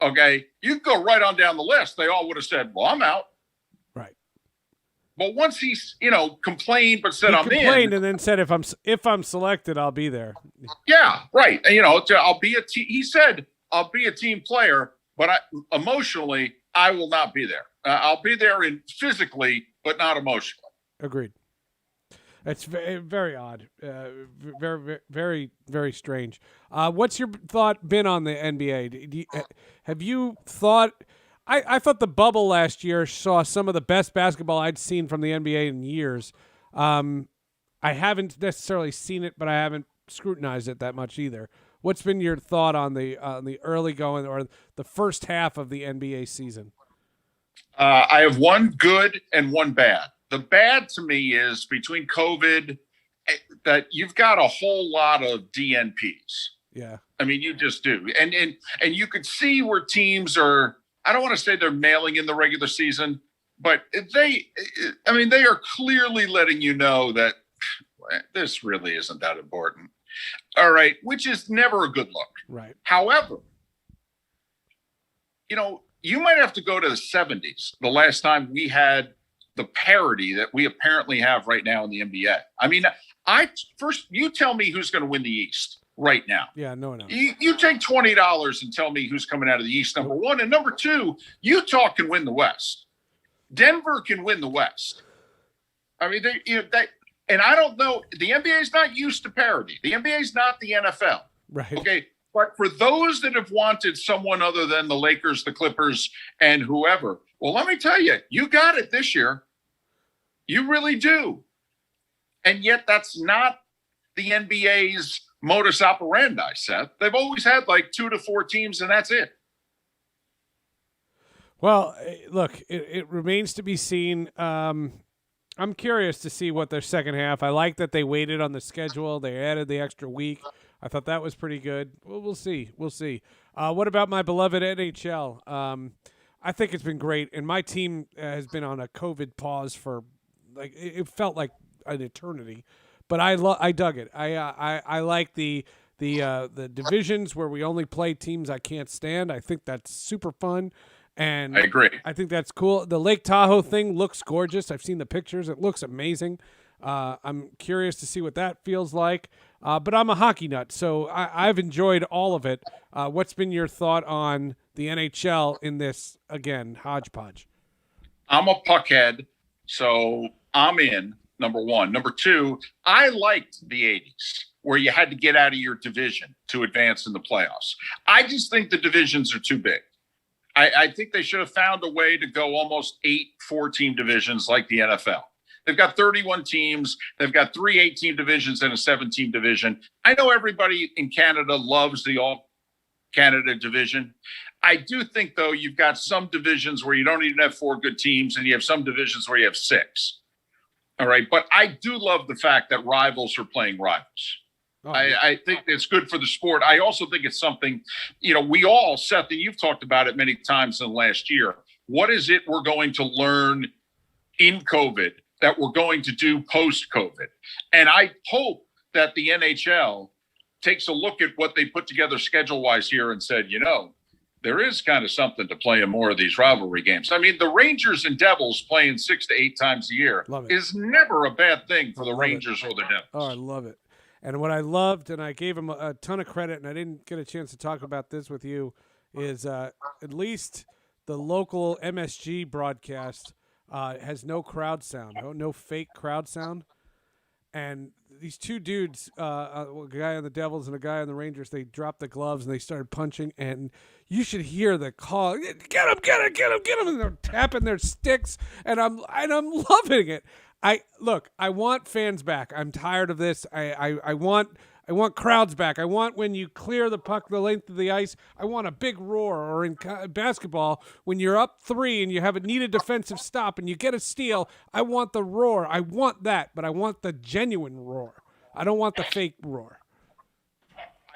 okay, you could go right on down the list. They all would have said, well, I'm out. Right. But once he's, you know, complained but said, I'm in. Complained and then said, if I'm selected, I'll be there. Yeah, right. And, you know, he said, I'll be a team player, but emotionally, I will not be there. I'll be there physically, but not emotionally. Agreed. It's very, very odd. Very, very, very strange. What's your thought been on the NBA? Have you thought? I thought the bubble last year saw some of the best basketball I'd seen from the NBA in years. I haven't necessarily seen it, but I haven't scrutinized it that much either. What's been your thought on the early going or the first half of the NBA season? I have one good and one bad. The bad to me is between COVID that you've got a whole lot of DNPs. Yeah. I mean, you just do. And you could see where teams are, I don't want to say they're mailing in the regular season, but they are clearly letting you know that this really isn't that important. All right, which is never a good look. Right. However, you might have to go to the 70s, the last time we had the parity that we apparently have right now in the NBA. I mean, you tell me who's going to win the East right now. Yeah, no. You take $20 and tell me who's coming out of the East, number one. And number two, Utah can win the West. Denver can win the West. I mean, and I don't know. The NBA is not used to parity. The NBA is not the NFL. Right. Okay. But for those that have wanted someone other than the Lakers, the Clippers, and whoever, well, let me tell you, you got it this year. You really do. And yet that's not the NBA's modus operandi, Seth. They've always had like 2 to 4 teams, and that's it. Well, look, it remains to be seen. I'm curious to see what their second half. I like that they waited on the schedule. They added the extra week. I thought that was pretty good. Well, we'll see. We'll see. What about my beloved NHL? I think it's been great, and my team has been on a COVID pause for it felt like an eternity, but I dug it. I like the divisions where we only play teams I can't stand. I think that's super fun. And I agree. I think that's cool. The Lake Tahoe thing looks gorgeous. I've seen the pictures. It looks amazing. I'm curious to see what that feels like. But I'm a hockey nut, so I've enjoyed all of it. What's been your thought on the NHL in this, again, hodgepodge? I'm a puckhead, so I'm in, number one. Number two, I liked the 80s, where you had to get out of your division to advance in the playoffs. I just think the divisions are too big. I think they should have found a way to go almost 8 4-team divisions like the NFL. They've got 31 teams. They've got 3 8-team divisions and a 7-team division. I know everybody in Canada loves the All-Canada division. I do think, though, you've got some divisions where you don't even have 4 good teams, and you have some divisions where you have 6. All right. But I do love the fact that rivals are playing rivals. Oh, I think it's good for the sport. I also think it's something, we all, Seth, and you've talked about it many times in the last year. What is it we're going to learn in COVID that we're going to do post-COVID? And I hope that the NHL takes a look at what they put together schedule-wise here and said, there is kind of something to play in more of these rivalry games. I mean, the Rangers and Devils playing 6 to 8 times a year is never a bad thing for the Rangers or the Devils. Oh, I love it. And what I loved, and I gave him a ton of credit, and I didn't get a chance to talk about this with you, is at least the local MSG broadcast has no crowd sound, no fake crowd sound. And these two dudes, a guy on the Devils and a guy on the Rangers, they dropped the gloves and they started punching, and you should hear the call, get him, get him, get him, get him, and they're tapping their sticks, and I'm loving it. I want fans back. I'm tired of this. I want crowds back. I want, when you clear the puck the length of the ice, I want a big roar. Or in basketball, when you're up 3 and you have a needed defensive stop and you get a steal, I want the roar. I want that, but I want the genuine roar. I don't want the fake roar.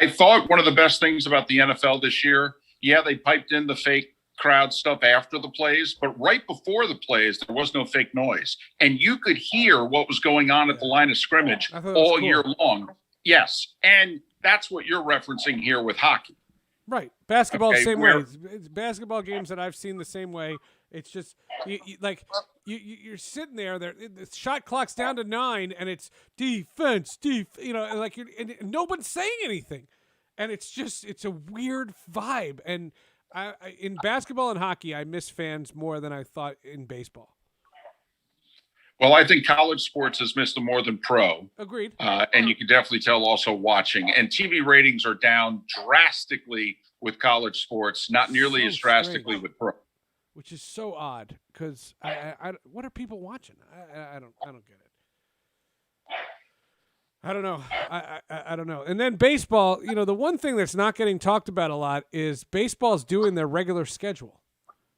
I thought one of the best things about the NFL this year, they piped in the fake crowd stuff after the plays, but right before the plays, there was no fake noise. And you could hear what was going on at the line of scrimmage all year long. Yes. And that's what you're referencing here with hockey. Right. Basketball, the same way. It's basketball games that I've seen the same way. It's just you're sitting there. The shot clock's down to 9, and it's defense, and nobody's saying anything, and it's a weird vibe. And I in basketball and hockey, I miss fans more than I thought in baseball. Well, I think college sports has missed them more than pro. Agreed. And you can definitely tell also watching. And TV ratings are down drastically with college sports, not nearly as drastically with pro. Which is so odd, because I what are people watching? I don't get it. I don't know. I don't know. And then baseball, the one thing that's not getting talked about a lot is baseball's doing their regular schedule.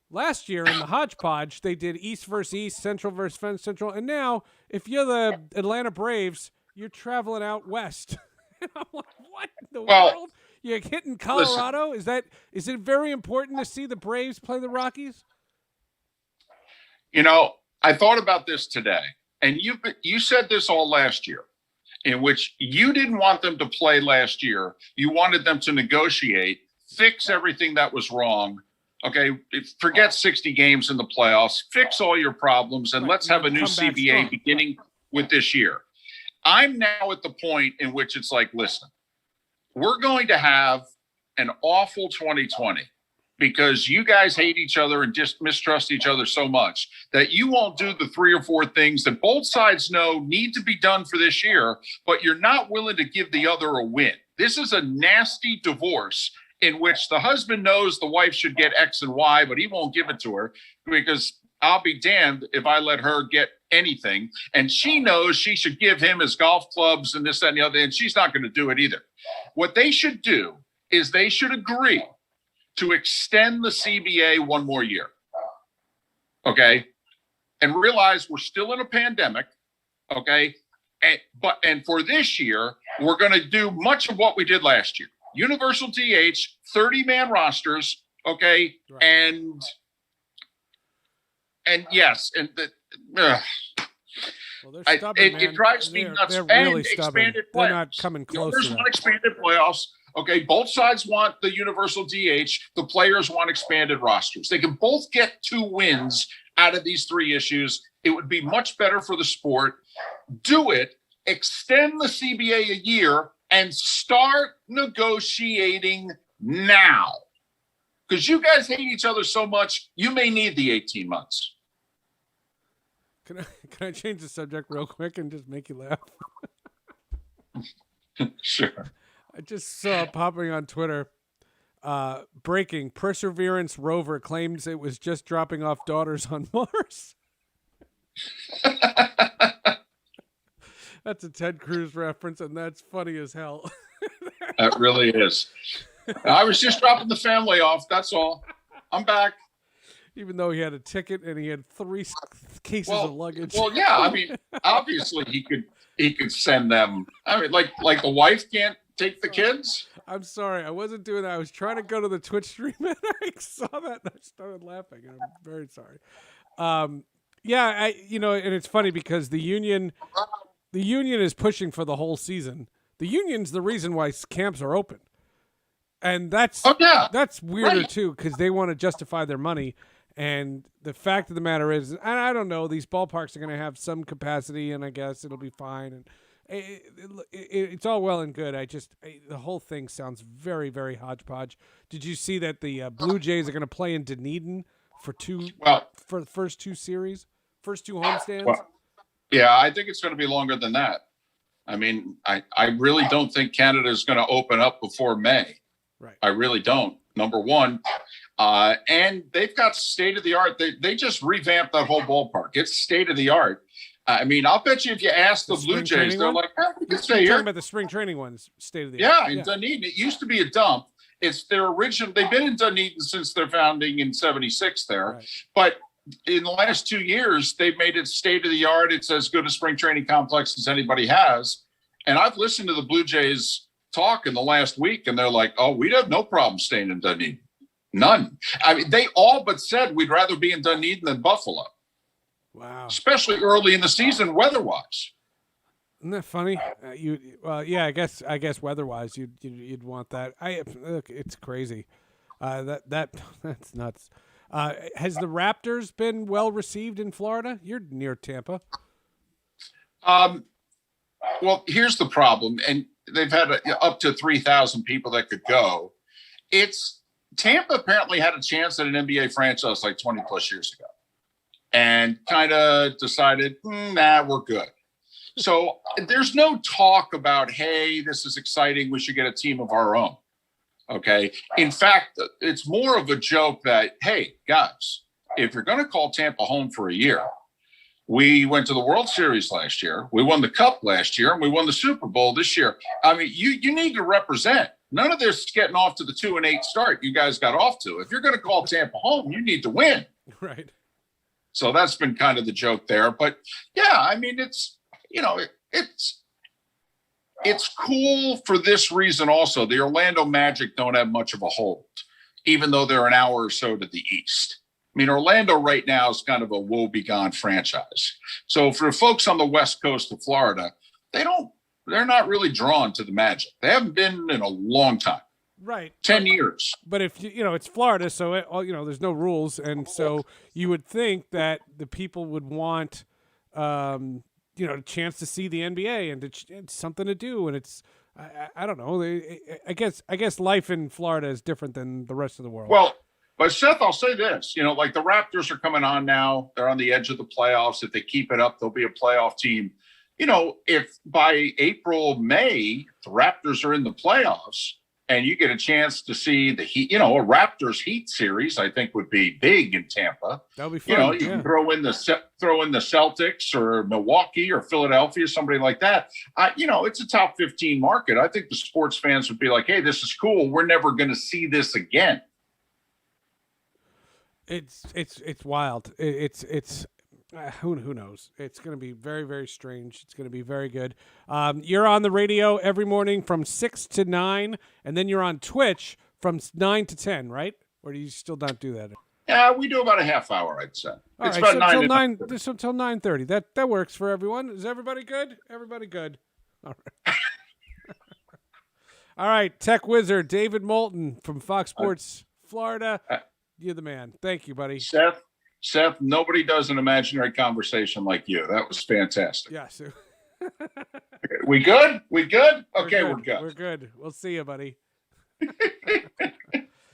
Last year in the hodgepodge, they did East versus East, Central versus Central, and now if you're the Atlanta Braves, you're traveling out west. And I'm like, what in the world? You're hitting Colorado? Listen, is it very important to see the Braves play the Rockies? I thought about this today, and you said this all last year. in which you didn't want them to play last year. You wanted them to negotiate, fix everything that was wrong. Okay, forget 60 games in the playoffs, fix all your problems, and let's have a new CBA beginning with this year. I'm now at the point in which it's like, listen, we're going to have an awful 2020 because you guys hate each other and just mistrust each other so much that you won't do the 3 or 4 things that both sides know need to be done for this year, but you're not willing to give the other a win. This is a nasty divorce in which the husband knows the wife should get X and Y, but he won't give it to her because I'll be damned if I let her get anything. And she knows she should give him his golf clubs and this, that, and the other, and she's not going to do it either. What they should do is they should agree to extend the CBA 1 more year. Okay. And realize we're still in a pandemic. Okay. And for this year, we're going to do much of what we did last year. Universal DH, 30-man rosters. Okay. Right. And yes. And well, they're stubborn, it drives me nuts. They're really stubborn. They're not coming close to that. Want expanded playoffs. Okay, both sides want the universal DH. The players want expanded rosters. They can both get 2 wins out of these 3 issues. It would be much better for the sport. Do it. Extend the CBA a year and start negotiating now. Because you guys hate each other so much, you may need the 18 months. Can I change the subject real quick and just make you laugh? Sure. I just saw popping on Twitter, breaking, Perseverance rover claims it was just dropping off daughters on Mars. That's a Ted Cruz reference, and that's funny as hell. That really is. I was just dropping the family off, that's all. I'm back. Even though he had a ticket and he had 3 cases of luggage. Well, yeah, I mean, obviously he could send them. I mean, like the wife can't take the kids. I'm sorry, I wasn't doing that. I was trying to go to the Twitch stream and I saw that and I started laughing. I'm very sorry. Yeah, and it's funny because the union is pushing for the whole season. The union's the reason why camps are open, and that's weirder too because they want to justify their money. And the fact of the matter is, and I don't know, these ballparks are going to have some capacity, and I guess it'll be fine. And it's all well and good. The whole thing sounds very, very hodgepodge. Did you see that the Blue Jays are going to play in Dunedin for the first 2 series, first 2 homestands? Well, yeah, I think it's going to be longer than that. I mean, I really don't think Canada is going to open up before May. Right. I really don't. Number one. And they've got state-of-the-art. They just revamped that whole ballpark. It's state-of-the-art. I mean, I'll bet you if you ask the Blue Jays, they're like, we can stay here. Talking about the spring training ones, state-of-the-art. Yeah, in Dunedin. It used to be a dump. It's their original. They've been in Dunedin since their founding in '76 there. Right. But in the last 2 years, they've made it state-of-the-art. It's as good a spring training complex as anybody has. And I've listened to the Blue Jays talk in the last week, and they're like, oh, we'd have no problem staying in Dunedin. None. I mean, they all but said we'd rather be in Dunedin than Buffalo. Wow. Especially early in the season, weather-wise. Isn't that funny? I guess weather-wise, you'd want that. Look, it's crazy. That's nuts. Has the Raptors been well received in Florida? You're near Tampa. Well, here's the problem, and they've had up to 3,000 people that could go. Tampa apparently had a chance at an NBA franchise like 20 plus years ago and kind of decided, nah, we're good. So there's no talk about, hey, this is exciting. We should get a team of our own. Okay. In fact, it's more of a joke that, hey, guys, if you're going to call Tampa home for a year, we went to the World Series last year. We won the Cup last year, and we won the Super Bowl this year. I mean, you need to represent. None of this getting off to the 2-8 start you guys got off to. If you're going to call Tampa home, you need to win. Right. So that's been kind of the joke there. But yeah, I mean, it's cool for this reason also. The Orlando Magic don't have much of a hold, even though they're an hour or so to the east. I mean, Orlando right now is kind of a woe-begone franchise. So for folks on the west coast of Florida, they don't they're not really drawn to the Magic. They haven't been in a long time. Right. 10 years. But if it's Florida, so there's no rules, and so you would think that the people would want, a chance to see the NBA and something to do, and it's I don't know. I guess life in Florida is different than the rest of the world. Well, but Seth, I'll say this: like the Raptors are coming on now. They're on the edge of the playoffs. If they keep it up, they'll be a playoff team. If by April, May, the Raptors are in the playoffs, and you get a chance to see the Heat, a Raptors Heat series, I think would be big in Tampa. That'll be fun. You can throw in the Celtics or Milwaukee or Philadelphia, somebody like that. It's a top 15 market. I think the sports fans would be like, "Hey, this is cool. We're never going to see this again." It's wild. It's who knows? It's going to be very, very strange. It's going to be very good. You're on the radio every morning from 6 to 9, and then you're on Twitch from 9 to 10, right? Or do you still not do that? Yeah, we do about a half hour, I'd say. All right, so till 9:30. That works for everyone. Is everybody good? Everybody good. All right. All right, Tech Wizard David Moulton from Fox Sports Florida. You're the man. Thank you, buddy. Seth, nobody does an imaginary conversation like you. That was fantastic. Yes. We good? We good? Okay, we're good. We're good. We'll see you, buddy.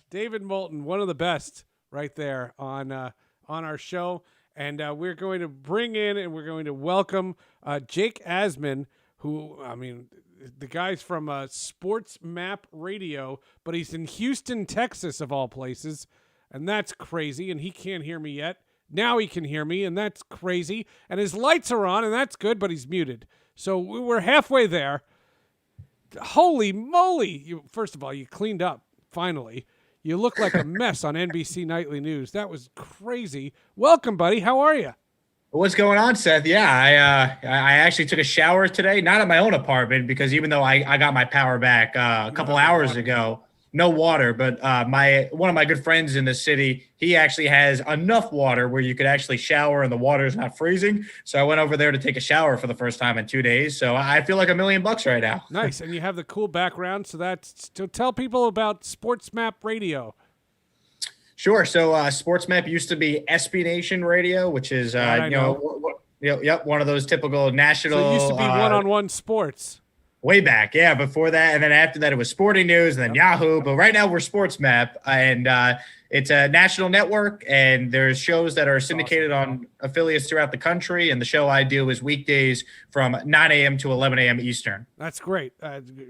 David Moulton, one of the best right there on our show. And we're going to bring in and we're going to welcome Jake Asman, who, the guy's from Sports Map Radio, but he's in Houston, Texas, of all places. And that's crazy, and he can't hear me yet. Now he can hear me, and that's crazy. And his lights are on, and that's good, but he's muted. So we're halfway there. Holy moly. First of all, you cleaned up, finally. You look like a mess on NBC Nightly News. That was crazy. Welcome, buddy. How are you? What's going on, Seth? Yeah, I actually took a shower today, not at my own apartment, because even though I got my power back a couple hours ago, no water, but one of my good friends in the city, he actually has enough water where you could actually shower and the water is not freezing. So I went over there to take a shower for the first time in 2 days. So I feel like $1 million right now. Nice. And you have the cool background. So tell people about Sports Map Radio. Sure. So Sports Map used to be SB Nation Radio, which is, one of those typical national. So it used to be one-on-one sports. Way back, yeah, before that. And then after that, it was Sporting News and then Yahoo. But right now, we're Sports Map. And it's a national network. And there's shows that are syndicated on affiliates throughout the country. And the show I do is weekdays from 9 a.m. to 11 a.m. Eastern. That's great.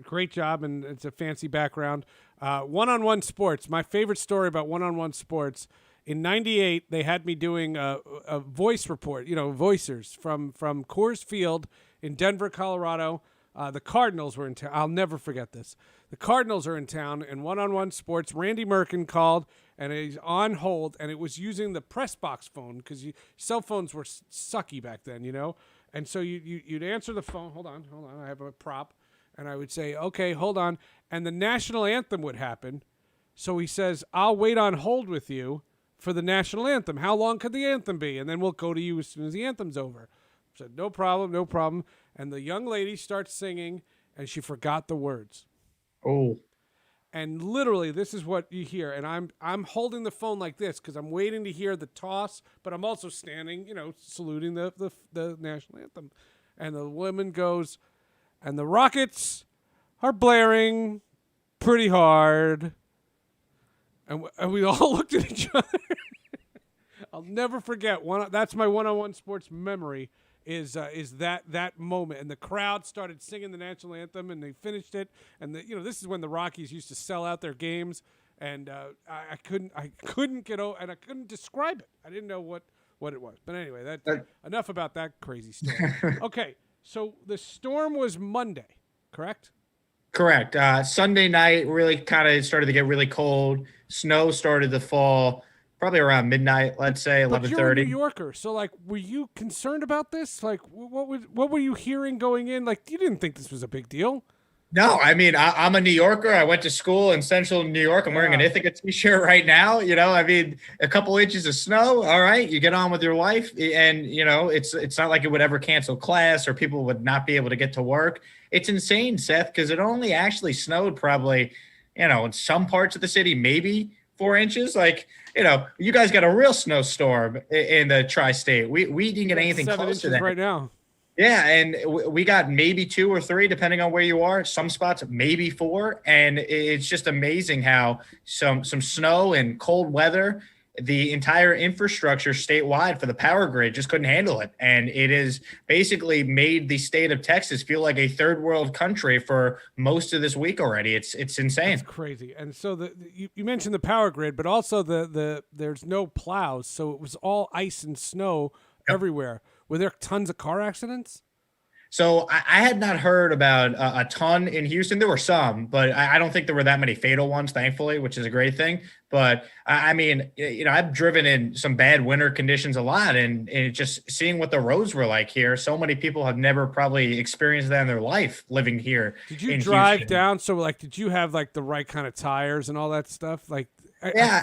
Great job. And it's a fancy background. One-on-one sports. My favorite story about one-on-one sports. In 98, they had me doing a voice report, voicers from Coors Field in Denver, Colorado. The Cardinals were in town. I'll never forget this. The Cardinals are in town, and one-on-one sports, Randy Merkin called, and he's on hold, and it was using the press box phone because cell phones were sucky back then, And so you'd answer the phone. Hold on. I have a prop. And I would say, okay, hold on. And the national anthem would happen. So he says, I'll wait on hold with you for the national anthem. How long could the anthem be? And then we'll go to you as soon as the anthem's over. I said, no problem. And the young lady starts singing, and she forgot the words. Oh. And literally, this is what you hear. And I'm holding the phone like this because I'm waiting to hear the toss, but I'm also standing, saluting the national anthem. And the woman goes, and the Rockets are blaring pretty hard. And we all looked at each other. I'll never forget. That's my one-on-one sports memory. Is that moment, and the crowd started singing the national anthem, and they finished it, and this is when the Rockies used to sell out their games, and I couldn't get over, and I couldn't describe it. I didn't know what it was, but anyway, enough about that crazy story. Okay, so the storm was Monday, correct? Correct. Sunday night really kind of started to get really cold. Snow started to fall. Probably around midnight, let's say 11:30. But you're a New Yorker, so were you concerned about this? What were you hearing going in? You didn't think this was a big deal? No, I mean, I'm a New Yorker. I went to school in central New York. I'm wearing an Yeah. Ithaca t-shirt right now. I mean, a couple inches of snow. All right, you get on with your life, and it's not like it would ever cancel class or people would not be able to get to work. It's insane, Seth, because it only actually snowed probably, in some parts of the city, maybe 4 inches. Like, you guys got a real snowstorm in the tri-state. We didn't get anything 7 close to inches that. right now. Yeah, and we got maybe 2 or 3, depending on where you are. Some spots maybe 4, and it's just amazing how some snow and cold weather, the entire infrastructure statewide for the power grid just couldn't handle it, and it has basically made the state of Texas feel like a third world country for most of this week already. It's insane. It's crazy. And so you mentioned the power grid, but also the there's no plows, so it was all ice and snow everywhere. Were there tons of car accidents? So I had not heard about a ton in Houston. There were some, but I don't think there were that many fatal ones, thankfully, which is a great thing. But I mean, I've driven in some bad winter conditions a lot, and just seeing what the roads were like here. So many people have never probably experienced that in their life living here. Did you drive down? So like, did you have like the right kind of tires and all that stuff? Like, I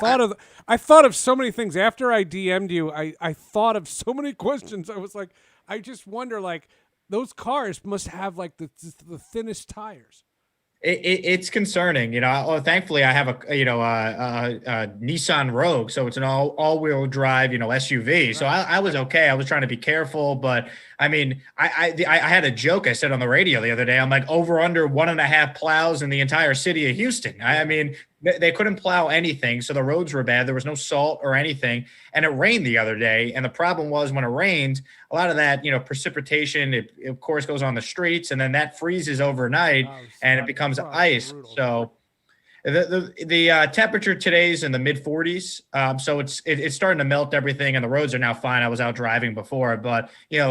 thought of so many things after I DM'd you. I thought of so many questions. I was like, I just wonder, like, those cars must have like the thinnest tires. It's concerning, thankfully I have a Nissan Rogue, so it's an all-wheel drive, SUV. So I was okay. I was trying to be careful, but I mean, I had a joke I said on the radio the other day. I'm like, over under 1.5 plows in the entire city of Houston. I mean, they couldn't plow anything, so the roads were bad. There was no salt or anything, and it rained the other day. And the problem was when it rained, a lot of that, precipitation, it of course goes on the streets, and then that freezes overnight, and it becomes ice. Brutal. So the temperature today is in the mid 40s. So it's starting to melt everything, and the roads are now fine. I was out driving before, but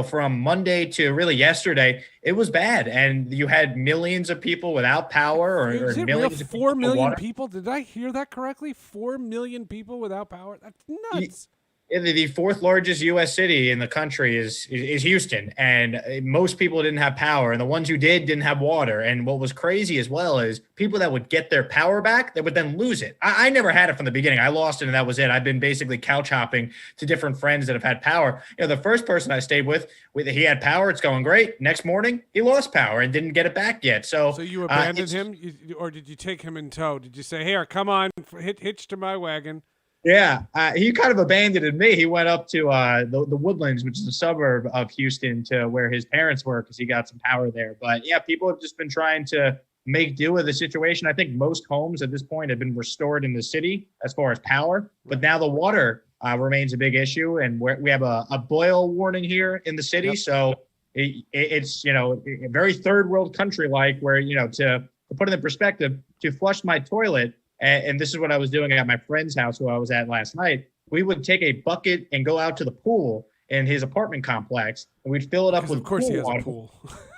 from Monday to really yesterday, it was bad, and you had millions of people without power, or millions of 4 million people. Did I hear that correctly? 4 million people without power. That's nuts. The fourth largest U.S. city in the country is Houston, and most people didn't have power, and the ones who didn't have water. And what was crazy as well is people that would get their power back, they would then lose it. I never had it from the beginning. I lost it, and that was it. I've been basically couch hopping to different friends that have had power. The first person I stayed with, he had power. It's going great. Next morning, he lost power and didn't get it back yet. So you abandoned him, or did you take him in tow? Did you say, "Here, come on, hitch to my wagon"? Yeah, he kind of abandoned me. He went up to the Woodlands, which is a suburb of Houston, to where his parents were because he got some power there. But yeah, people have just been trying to make do with the situation. I think most homes at this point have been restored in the city as far as power, but now the water remains a big issue, and we have a boil warning here in the city. Yep. So it's a very third world country like, where to put it in perspective, to flush my toilet. And this is what I was doing at my friend's house, who I was at last night. We would take a bucket and go out to the pool in his apartment complex, and we'd fill it up with pool water. A pool.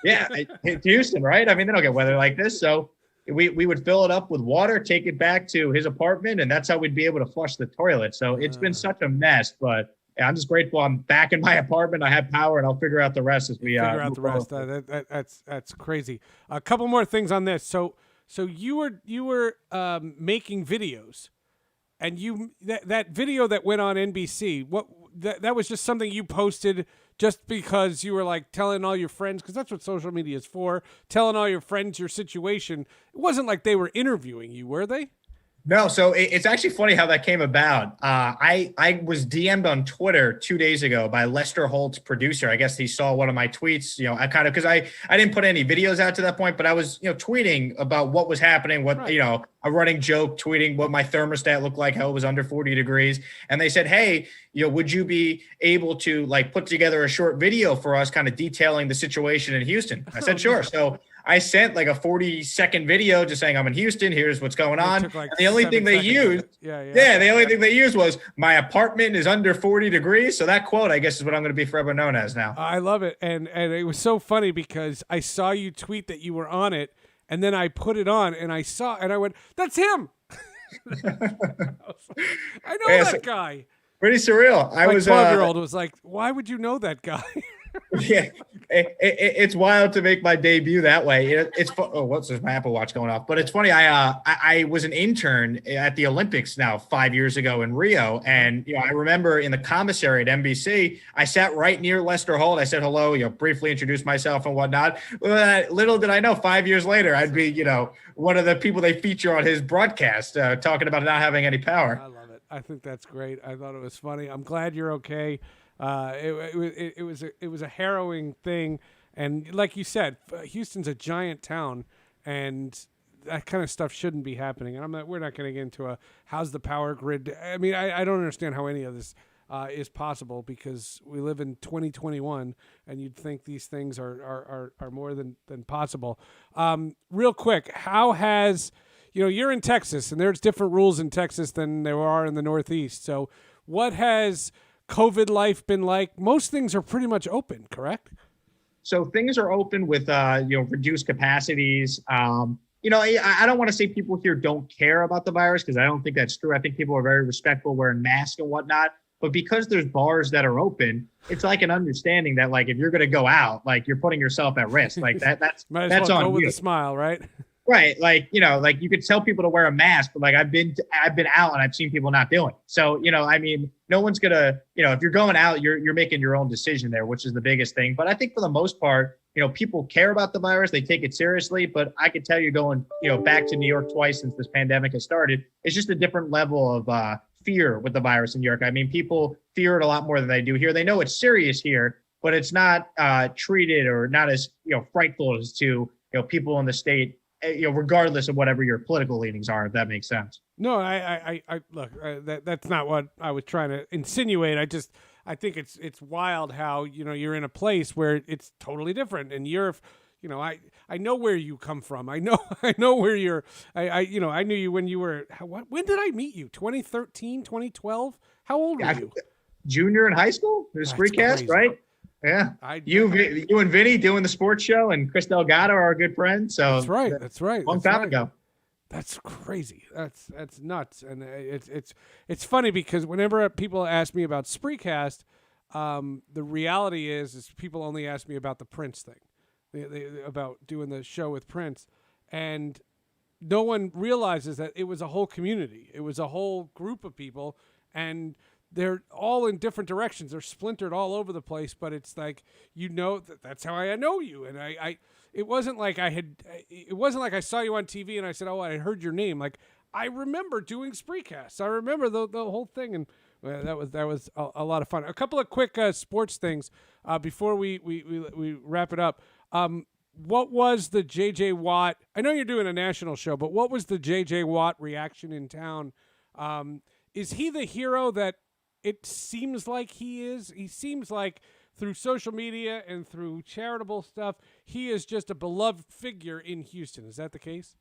Yeah, it's Houston, right? I mean, they don't get weather like this. So we would fill it up with water, take it back to his apartment, and that's how we'd be able to flush the toilet. So it's been such a mess, but I'm just grateful I'm back in my apartment. I have power, and I'll figure out the rest as we figure out the rest. That's crazy. A couple more things on this. So you were making videos, and that video that went on NBC, that was just something you posted just because you were like telling all your friends, because that's what social media is for, telling all your friends your situation. It wasn't like they were interviewing you, were they? No, so it's actually funny how that came about. I was DM'd on Twitter 2 days ago by Lester Holt's producer. I guess he saw one of my tweets. I kind of, because I didn't put any videos out to that point, but I was tweeting about what was happening, a running joke, tweeting what my thermostat looked like, how it was under 40 degrees, and they said, "Hey, would you be able to put together a short video for us, kind of detailing the situation in Houston?" I said, "Sure." So I sent a 40-second video just saying, "I'm in Houston. Here's what's going on." And the only thing they used, the only thing they used was, "My apartment is under 40 degrees." So that quote, I guess, is what I'm going to be forever known as now. I love it. And it was so funny because I saw you tweet that you were on it, and then I put it on and I went, "That's him." I know that guy. Pretty surreal. I was 12-year-old was like, "Why would you know that guy?" Yeah, it's wild to make my debut that way. Oh, what's this? My Apple Watch going off? But it's funny. I was an intern at the Olympics now 5 years ago in Rio, and I remember in the commissary at NBC, I sat right near Lester Holt. I said hello, briefly introduced myself and whatnot. Little did I know, 5 years later, I'd be one of the people they feature on his broadcast talking about not having any power. I love it. I think that's great. I thought it was funny. I'm glad you're okay. It was a harrowing thing, and like you said, Houston's a giant town, and that kind of stuff shouldn't be happening. And we're not going to get into how's the power grid. I mean, I don't understand how any of this is possible, because we live in 2021, and you'd think these things are more than possible. Real quick, how has you're in Texas, and there's different rules in Texas than there are in the Northeast. So what has COVID life been like? Most things are pretty much open, correct? So things are open with reduced capacities. I don't want to say people here don't care about the virus, because I don't think that's true. I think people are very respectful, wearing masks and whatnot. But because there's bars that are open, it's like an understanding that, like, if you're going to go out, like, you're putting yourself at risk. Like that's Might as that's well on go with you. a smile, right? Right. Like, like you could tell people to wear a mask, but like I've been out and I've seen people not doing it. So, I mean, no one's gonna, if you're going out, you're making your own decision there, which is the biggest thing. But I think for the most part, people care about the virus. They take it seriously. But I could tell you, going, back to New York twice since this pandemic has started, it's just a different level of fear with the virus in New York. I mean, people fear it a lot more than they do here. They know it's serious here, but it's not treated or not as, frightful as to, people in the state, regardless of whatever your political leanings are, if that makes sense. No, I look, that's not what I was trying to insinuate. I think it's wild how, you're in a place where it's totally different, and I know where you come from. I know where you're, I knew you when you were, when did I meet you? 2013, 2012? How old were you? Junior in high school? There's Spreecast, right? Yeah, you and Vinny doing the sports show, and Chris Delgado are our good friends. So that's right. Long time ago. That's crazy. That's nuts. And it's funny, because whenever people ask me about Spreecast, the reality is people only ask me about the Prince thing, about doing the show with Prince, and no one realizes that it was a whole community. It was a whole group of people, and they're all in different directions. They're splintered all over the place, but it's like, that's how I know you. And it wasn't like I saw you on TV and I said, oh, I heard your name. Like, I remember doing Spreecasts. I remember the whole thing, and that was a lot of fun. A couple of quick sports things before we wrap it up. What was the J.J. Watt? I know you're doing a national show, but what was the J.J. Watt reaction in town? Is he the hero that it seems like he is? He seems like, through social media and through charitable stuff, he is just a beloved figure in Houston. Is that the case?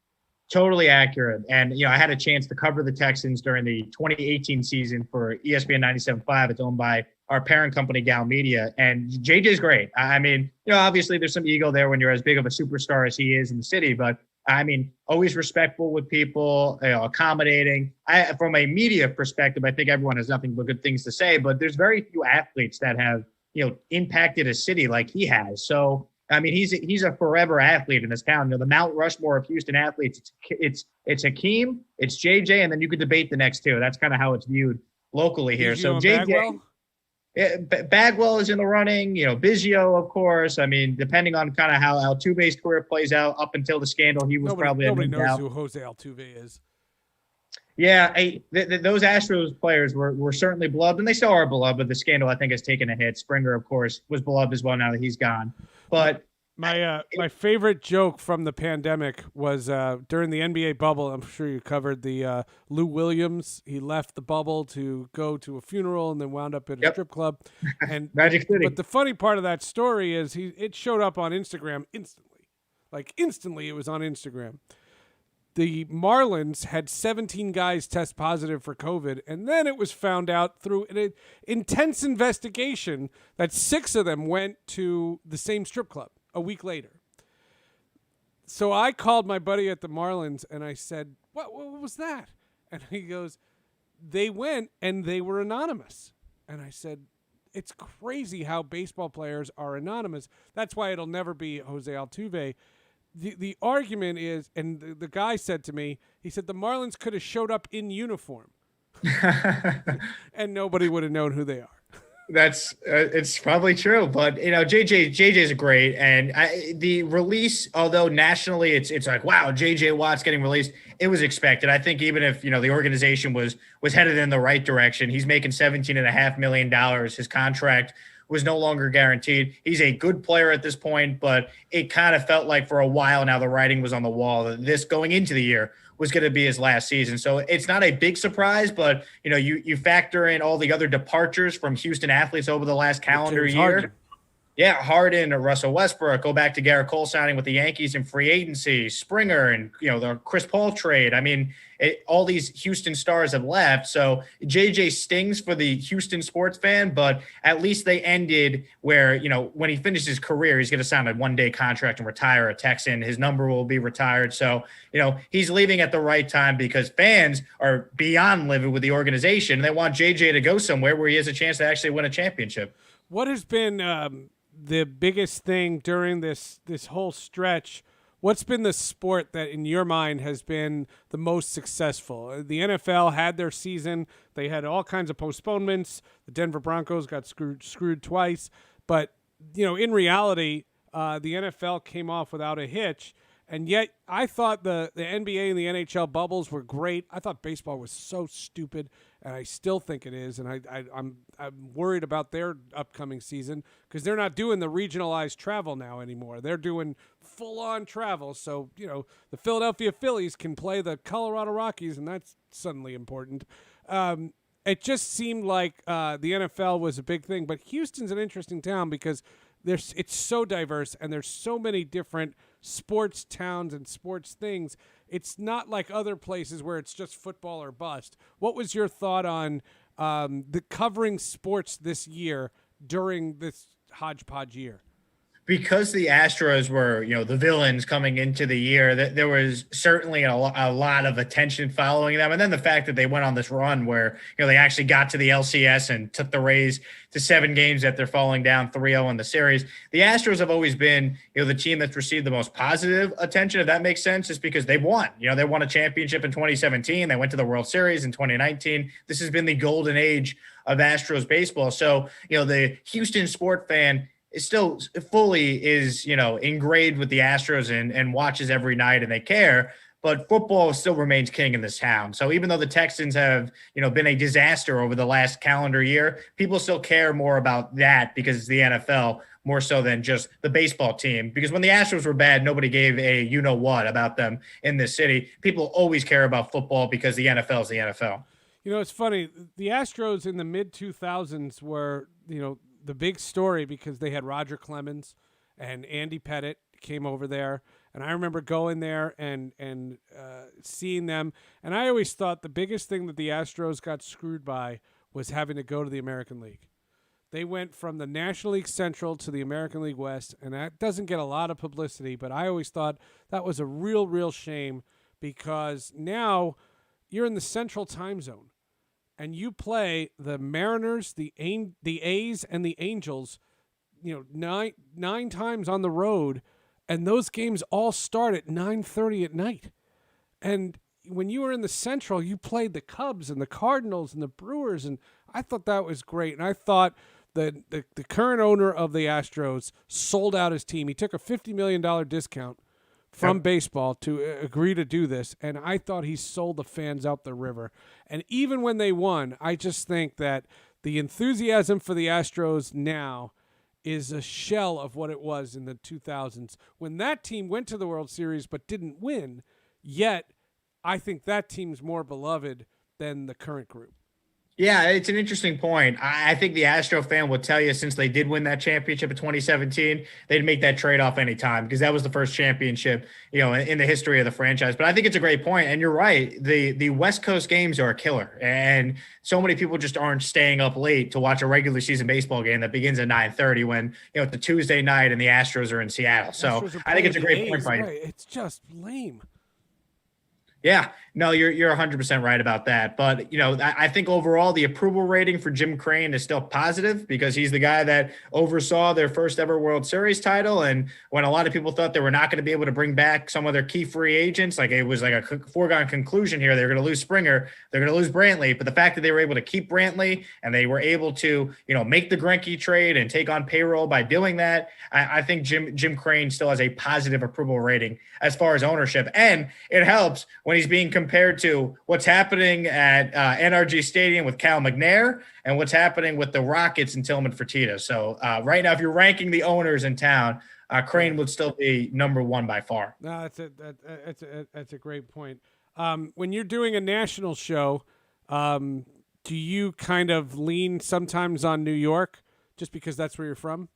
Totally accurate. And, I had a chance to cover the Texans during the 2018 season for ESPN 97.5. It's owned by our parent company, Gal Media. And JJ's great. I mean, obviously there's some ego there when you're as big of a superstar as he is in the city, but I mean, always respectful with people, accommodating. From a media perspective, I think everyone has nothing but good things to say, but there's very few athletes that have, impacted a city like he has. So, I mean, he's a forever athlete in this town. The Mount Rushmore of Houston athletes, it's Hakeem, it's JJ, and then you could debate the next two. That's kind of how it's viewed locally here. So JJ, Bagwell is in the running, Biggio, of course. I mean, depending on kind of how Altuve's career plays out up until the scandal, he was nobody knows who Jose Altuve is. Yeah, those Astros players were certainly beloved, and they still are beloved, but the scandal, I think, has taken a hit. Springer, of course, was beloved as well now that he's gone. But my favorite joke from the pandemic was during the NBA bubble. I'm sure you covered the Lou Williams. He left the bubble to go to a funeral and then wound up at a strip club. And Magic City. But the funny part of that story is it showed up on Instagram instantly. Like, instantly it was on Instagram. The Marlins had 17 guys test positive for COVID, and then it was found out through an intense investigation that 6 of them went to the same strip club a week later. So I called my buddy at the Marlins, and I said, what was that? And he goes, they went, and they were anonymous. And I said, it's crazy how baseball players are anonymous. That's why it'll never be Jose Altuve. The argument is, and the guy said to me, he said the Marlins could have showed up in uniform, and nobody would have known who they are. That's it's probably true, but JJ's great, and the release, although nationally it's like, wow, JJ Watt's getting released, it was expected. I think even if the organization was headed in the right direction, he's making $17.5 million. His contract was no longer guaranteed. He's a good player at this point, but it kind of felt like for a while now the writing was on the wall that this going into the year was going to be his last season. So it's not a big surprise, but you factor in all the other departures from Houston athletes over the last calendar year. Harden. Yeah, Harden or Russell Westbrook, go back to Garrett Cole signing with the Yankees in free agency, Springer and the Chris Paul trade. I mean, all these Houston stars have left. So JJ stings for the Houston sports fan, but at least they ended where, when he finishes his career, he's going to sign a one-day contract and retire a Texan. His number will be retired. So, he's leaving at the right time because fans are beyond livid with the organization. And they want JJ to go somewhere where he has a chance to actually win a championship. What has been the biggest thing during this whole stretch? What's been the sport that in your mind has been the most successful? The NFL had their season. They had all kinds of postponements. The Denver Broncos got screwed twice. But, in reality, the NFL came off without a hitch. And yet I thought the NBA and the NHL bubbles were great. I thought baseball was so stupid, and I still think it is. And I'm worried about their upcoming season because they're not doing the regionalized travel now anymore. They're doing full-on travel. So, the Philadelphia Phillies can play the Colorado Rockies, and that's suddenly important. It just seemed like the NFL was a big thing. But Houston's an interesting town because it's so diverse, and there's so many different sports towns and sports things. It's not like other places where it's just football or bust. What was your thought on the covering sports this year during this hodgepodge year? Because the Astros were, the villains coming into the year, there was certainly a lot of attention following them. And then the fact that they went on this run where, they actually got to the LCS and took the Rays to 7 games that they're falling down 3-0 in the series. The Astros have always been, the team that's received the most positive attention, if that makes sense, just because they won. They won a championship in 2017. They went to the World Series in 2019. This has been the golden age of Astros baseball. So, the Houston sport fan is still fully engraved with the Astros and watches every night and they care, but football still remains king in this town. So even though the Texans have, been a disaster over the last calendar year, people still care more about that because it's the NFL more so than just the baseball team. Because when the Astros were bad, nobody gave a you-know-what about them in this city. People always care about football because the NFL is the NFL. It's funny. The Astros in the mid-2000s were, the big story because they had Roger Clemens and Andy Pettit came over there. And I remember going there and seeing them. And I always thought the biggest thing that the Astros got screwed by was having to go to the American League. They went from the National League Central to the American League West, and that doesn't get a lot of publicity, but I always thought that was a real shame because now you're in the Central Time Zone. And you play the Mariners, the A's, and the Angels, nine times on the road, and those games all start at 9:30 at night. And when you were in the Central, you played the Cubs and the Cardinals and the Brewers, and I thought that was great. And I thought the current owner of the Astros sold out his team. He took a $50 million discount from baseball to agree to do this, and I thought he sold the fans out the river. And even when they won, I just think that the enthusiasm for the Astros now is a shell of what it was in the 2000s when that team went to the World Series but didn't win. Yet, I think that team's more beloved than the current group. Yeah, it's an interesting point. I think the Astro fan will tell you since they did win that championship in 2017, they'd make that trade-off anytime because that was the first championship, in the history of the franchise. But I think it's a great point, and you're right. The West Coast games are a killer, and so many people just aren't staying up late to watch a regular season baseball game that begins at 9:30 when it's a Tuesday night and the Astros are in Seattle. So I think it's a great point by you. Right. It's just lame. Yeah, no, you're 100% right about that. But I think overall the approval rating for Jim Crane is still positive because he's the guy that oversaw their first ever World Series title. And when a lot of people thought they were not going to be able to bring back some of their key free agents, like it was like a foregone conclusion here, they're going to lose Springer, they're going to lose Brantley. But the fact that they were able to keep Brantley and they were able to make the Greinke trade and take on payroll by doing that, I think Jim Crane still has a positive approval rating as far as ownership, and it helps when he's being compared to what's happening at NRG Stadium with Cal McNair and what's happening with the Rockets and Tillman Fertitta. So right now, if you're ranking the owners in town, Crane would still be number one by far. No, that's a great point. When you're doing a national show, do you kind of lean sometimes on New York just because that's where you're from?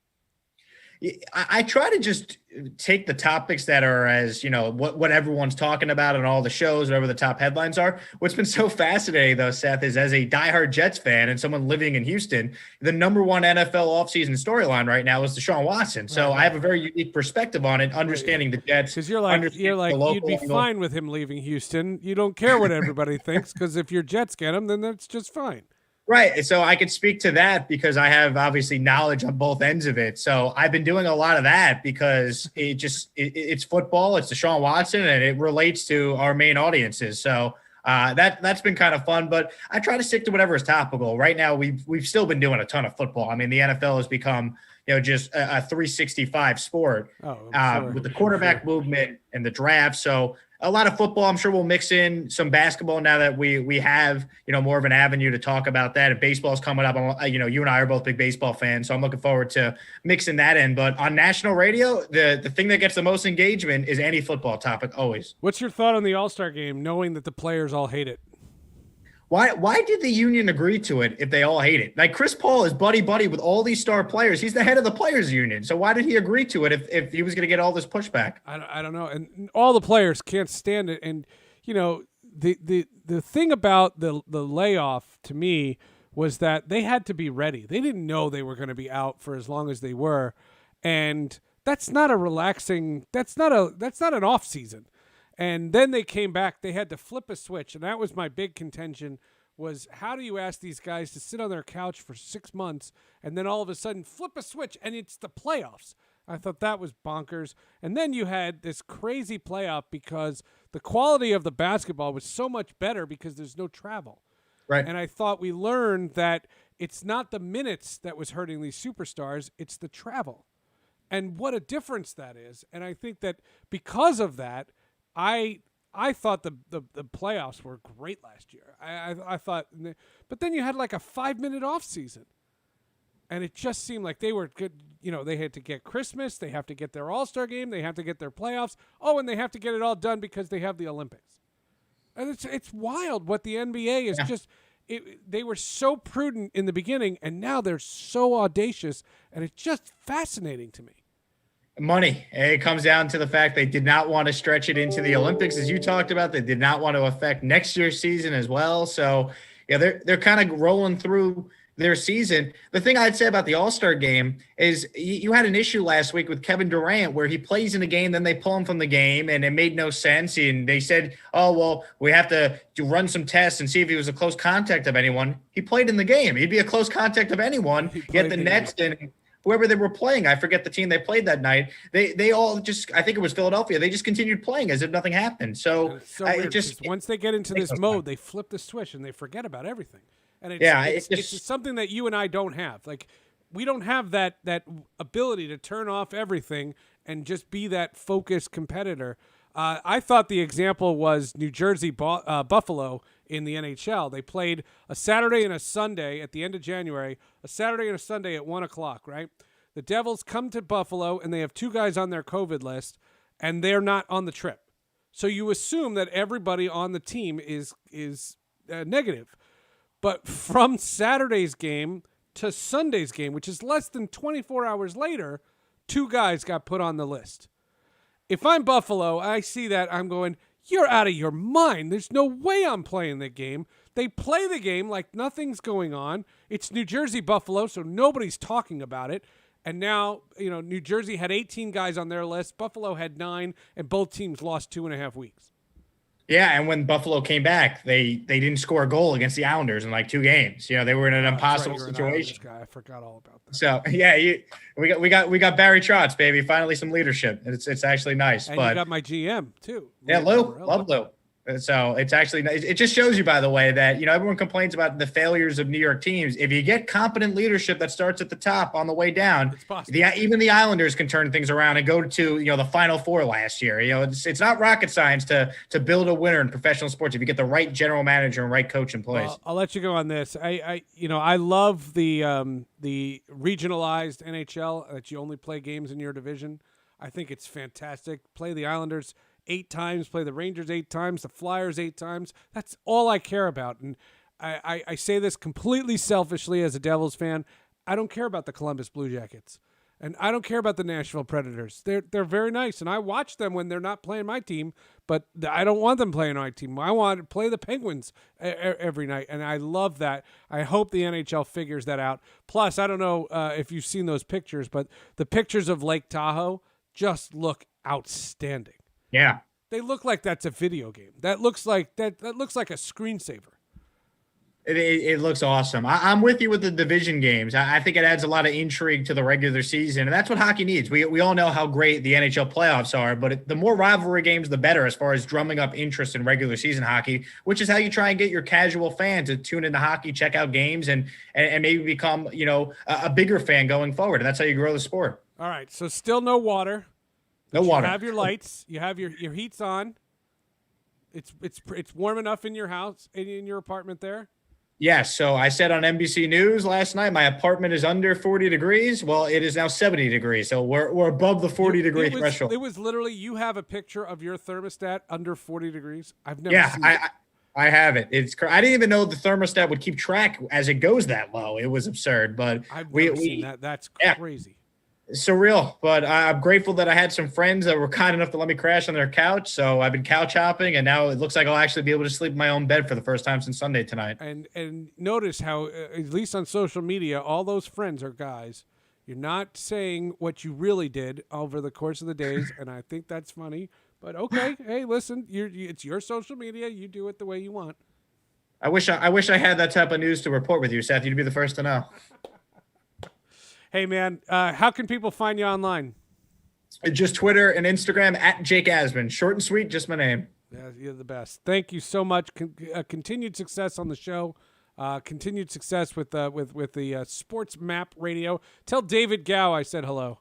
I try to just take the topics that are as, what everyone's talking about on all the shows, whatever the top headlines are. What's been so fascinating, though, Seth, is as a diehard Jets fan and someone living in Houston, the number one NFL offseason storyline right now is Deshaun Watson. So I have a very unique perspective on it, understanding the Jets. Because you're like you'd be fine with him leaving Houston. You don't care what everybody thinks because if your Jets get him, then that's just fine. Right. So I could speak to that because I have obviously knowledge on both ends of it. So I've been doing a lot of that because it's football, it's Deshaun Watson, and it relates to our main audiences. So that's been kind of fun, but I try to stick to whatever is topical. Right now, we've still been doing a ton of football. I mean, the NFL has become just a 365 sport with the quarterback movement and the draft. So a lot of football. I'm sure we'll mix in some basketball now that we have, more of an avenue to talk about that. And baseball's coming up. You and I are both big baseball fans, so I'm looking forward to mixing that in. But on national radio, the thing that gets the most engagement is any football topic always. What's your thought on the All-Star game, knowing that the players all hate it? Why did the union agree to it if they all hate it? Like Chris Paul is buddy with all these star players. He's the head of the players union. So why did he agree to it if he was going to get all this pushback? I don't know. And all the players can't stand it. And the thing about the layoff to me was that they had to be ready. They didn't know they were going to be out for as long as they were. And that's not a relaxing. That's not an off season. And then they came back. They had to flip a switch, and that was my big contention, was how do you ask these guys to sit on their couch for 6 months and then all of a sudden flip a switch, and it's the playoffs? I thought that was bonkers. And then you had this crazy playoff because the quality of the basketball was so much better because there's no travel. Right. And I thought we learned that it's not the minutes that was hurting these superstars, it's the travel. And what a difference that is. And I think that because of that, I thought the playoffs were great last year. I thought, but then you had like a 5-minute off season, and it just seemed like they were good. They had to get Christmas, they have to get their All-Star game, they have to get their playoffs. Oh, and they have to get it all done because they have the Olympics. And it's wild what the NBA is just. They were so prudent in the beginning, and now they're so audacious, and it's just fascinating to me. Money. It comes down to the fact they did not want to stretch it into the Olympics, as you talked about. They did not want to affect next year's season as well. So, they're kind of rolling through their season. The thing I'd say about the All-Star game is you had an issue last week with Kevin Durant where he plays in a game, then they pull him from the game, and it made no sense. And they said, oh, well, we have to run some tests and see if he was a close contact of anyone. He played in the game. He'd be a close contact of anyone. Yet the Nets and whoever they were playing, I forget the team they played that night. They all just, I think it was Philadelphia. They just continued playing as if nothing happened. So, weird, once they get into this mode, they flip the switch and they forget about everything. And it's something that you and I don't have. Like, we don't have that ability to turn off everything and just be that focused competitor. I thought the example was New Jersey Buffalo in the NHL. They played a Saturday and a Sunday at the end of January, a Saturday and a Sunday at 1:00, right? The Devils come to Buffalo, and they have 2 guys on their COVID list, and they're not on the trip. So you assume that everybody on the team is negative. But from Saturday's game to Sunday's game, which is less than 24 hours later, 2 guys got put on the list. If I'm Buffalo, I see that, I'm going, you're out of your mind. There's no way I'm playing the game. They play the game like nothing's going on. It's New Jersey Buffalo, so nobody's talking about it. And now, New Jersey had 18 guys on their list. Buffalo had 9, and both teams lost 2.5 weeks. Yeah, and when Buffalo came back, they didn't score a goal against the Islanders in like 2 games. They were in an That's right, impossible you're an Islanders situation. guy. I forgot all about that. So yeah, we got Barry Trotz, baby. Finally, some leadership. It's actually nice. And but you got my GM too. yeah, Lou, Lamoriello. love Lou. So it's actually nice. It just shows you, by the way, that everyone complains about the failures of New York teams. If you get competent leadership that starts at the top on the way down, It's possible. even the Islanders can turn things around and go to the Final Four last year. It's not rocket science to build a winner in professional sports if you get the right general manager and right coach in place. Well, I'll let you go on this. I love the regionalized NHL that you only play games in your division. I think it's fantastic. Play the Islanders 8 times, play the Rangers 8 times, the Flyers 8 times. That's all I care about. And I say this completely selfishly as a Devils fan. I don't care about the Columbus Blue Jackets. And I don't care about the Nashville Predators. They're very nice, and I watch them when they're not playing my team, but I don't want them playing my team. I want to play the Penguins every night, and I love that. I hope the NHL figures that out. Plus, I don't know if you've seen those pictures, but the pictures of Lake Tahoe just look outstanding. Yeah. They look like that's a video game. That looks like that looks like a screensaver. It looks awesome. I'm with you with the division games. I think it adds a lot of intrigue to the regular season, and that's what hockey needs. We all know how great the NHL playoffs are, but the more rivalry games, the better as far as drumming up interest in regular season hockey, which is how you try and get your casual fan to tune into hockey, check out games, and maybe become a bigger fan going forward. And that's how you grow the sport. All right, so still no water. No water. You have your lights. You have your heat's on. It's warm enough in your house, in your apartment there. Yes. So I said on NBC News last night, my apartment is under 40 degrees. Well, it is now 70 degrees. So we're above the 40-degree threshold. It was literally, you have a picture of your thermostat under 40 degrees. I've never seen it. I have it. I didn't even know the thermostat would keep track as it goes that low. It was absurd. But I've never seen that. That's crazy. Surreal, but I'm grateful that I had some friends that were kind enough to let me crash on their couch. So I've been couch hopping, and now it looks like I'll actually be able to sleep in my own bed for the first time since Sunday tonight. And notice how, at least on social media, all those friends are guys. You're not saying what you really did over the course of the days, and I think that's funny. But okay, hey, listen, it's your social media. You do it the way you want. I wish I had that type of news to report with you, Seth. You'd be the first to know. Hey, man, how can people find you online? Just Twitter and Instagram at Jake Asman. Short and sweet, just my name. Yeah, you're the best. Thank you so much. Continued success on the show. Continued success with the Sports Map Radio. Tell David Gow I said hello.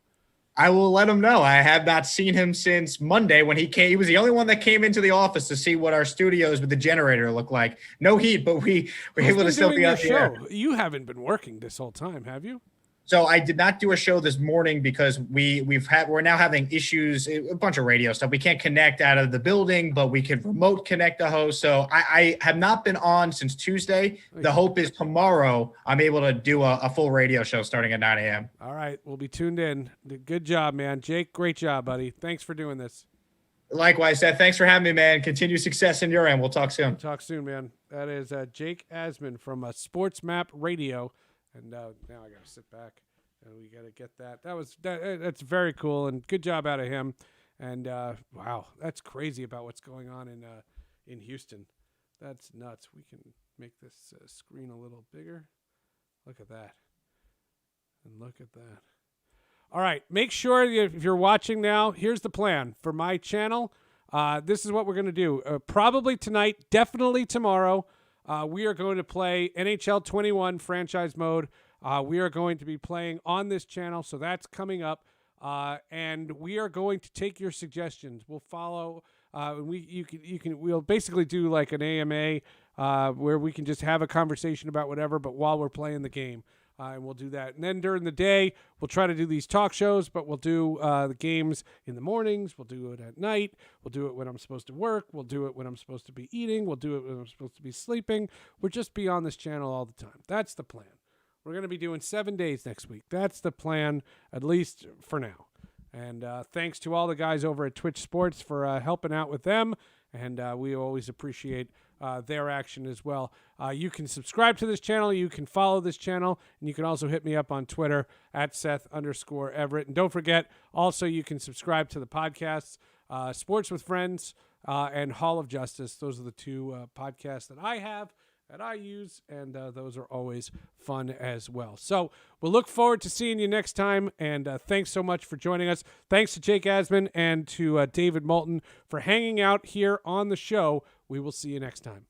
I will let him know. I have not seen him since Monday when he came. He was the only one that came into the office to see what our studios with the generator look like. No heat, but we were able to still be on the air. You haven't been working this whole time, have you? So I did not do a show this morning because we're now having issues, a bunch of radio stuff. We can't connect out of the building, but we can remote connect the host. So I have not been on since Tuesday. The hope is tomorrow I'm able to do a full radio show starting at 9 a.m. All right. We'll be tuned in. Good job, man. Jake, great job, buddy. Thanks for doing this. Likewise, Seth. Thanks for having me, man. Continue success in your end. We'll talk soon. Talk soon, man. That is Jake Asman from Sports Map Radio. And now I got to sit back and we got to get that. That's very cool and good job out of him. And wow, that's crazy about what's going on in Houston. That's nuts. We can make this screen a little bigger. Look at that. And look at that. All right, make sure if you're watching now, here's the plan for my channel. This is what we're going to do. Probably tonight, definitely tomorrow. We are going to play NHL 21 franchise mode. We are going to be playing on this channel, so that's coming up. And we are going to take your suggestions. We'll follow. We'll basically do like an AMA where we can just have a conversation about whatever, but while we're playing the game. And we'll do that. And then during the day, we'll try to do these talk shows, but we'll do the games in the mornings. We'll do it at night. We'll do it when I'm supposed to work. We'll do it when I'm supposed to be eating. We'll do it when I'm supposed to be sleeping. We'll just be on this channel all the time. That's the plan. We're going to be doing 7 days next week. That's the plan, at least for now. And thanks to all the guys over at Twitch Sports for helping out with them. And we always appreciate their action as well. You can subscribe to this channel. You can follow this channel. And you can also hit me up on Twitter at Seth_Everett. And don't forget, also, you can subscribe to the podcasts. Sports with Friends and Hall of Justice. Those are the two podcasts that I have, that I use, and those are always fun as well. So we'll look forward to seeing you next time, and thanks so much for joining us. Thanks to Jake Asman and to David Moulton for hanging out here on the show. We will see you next time.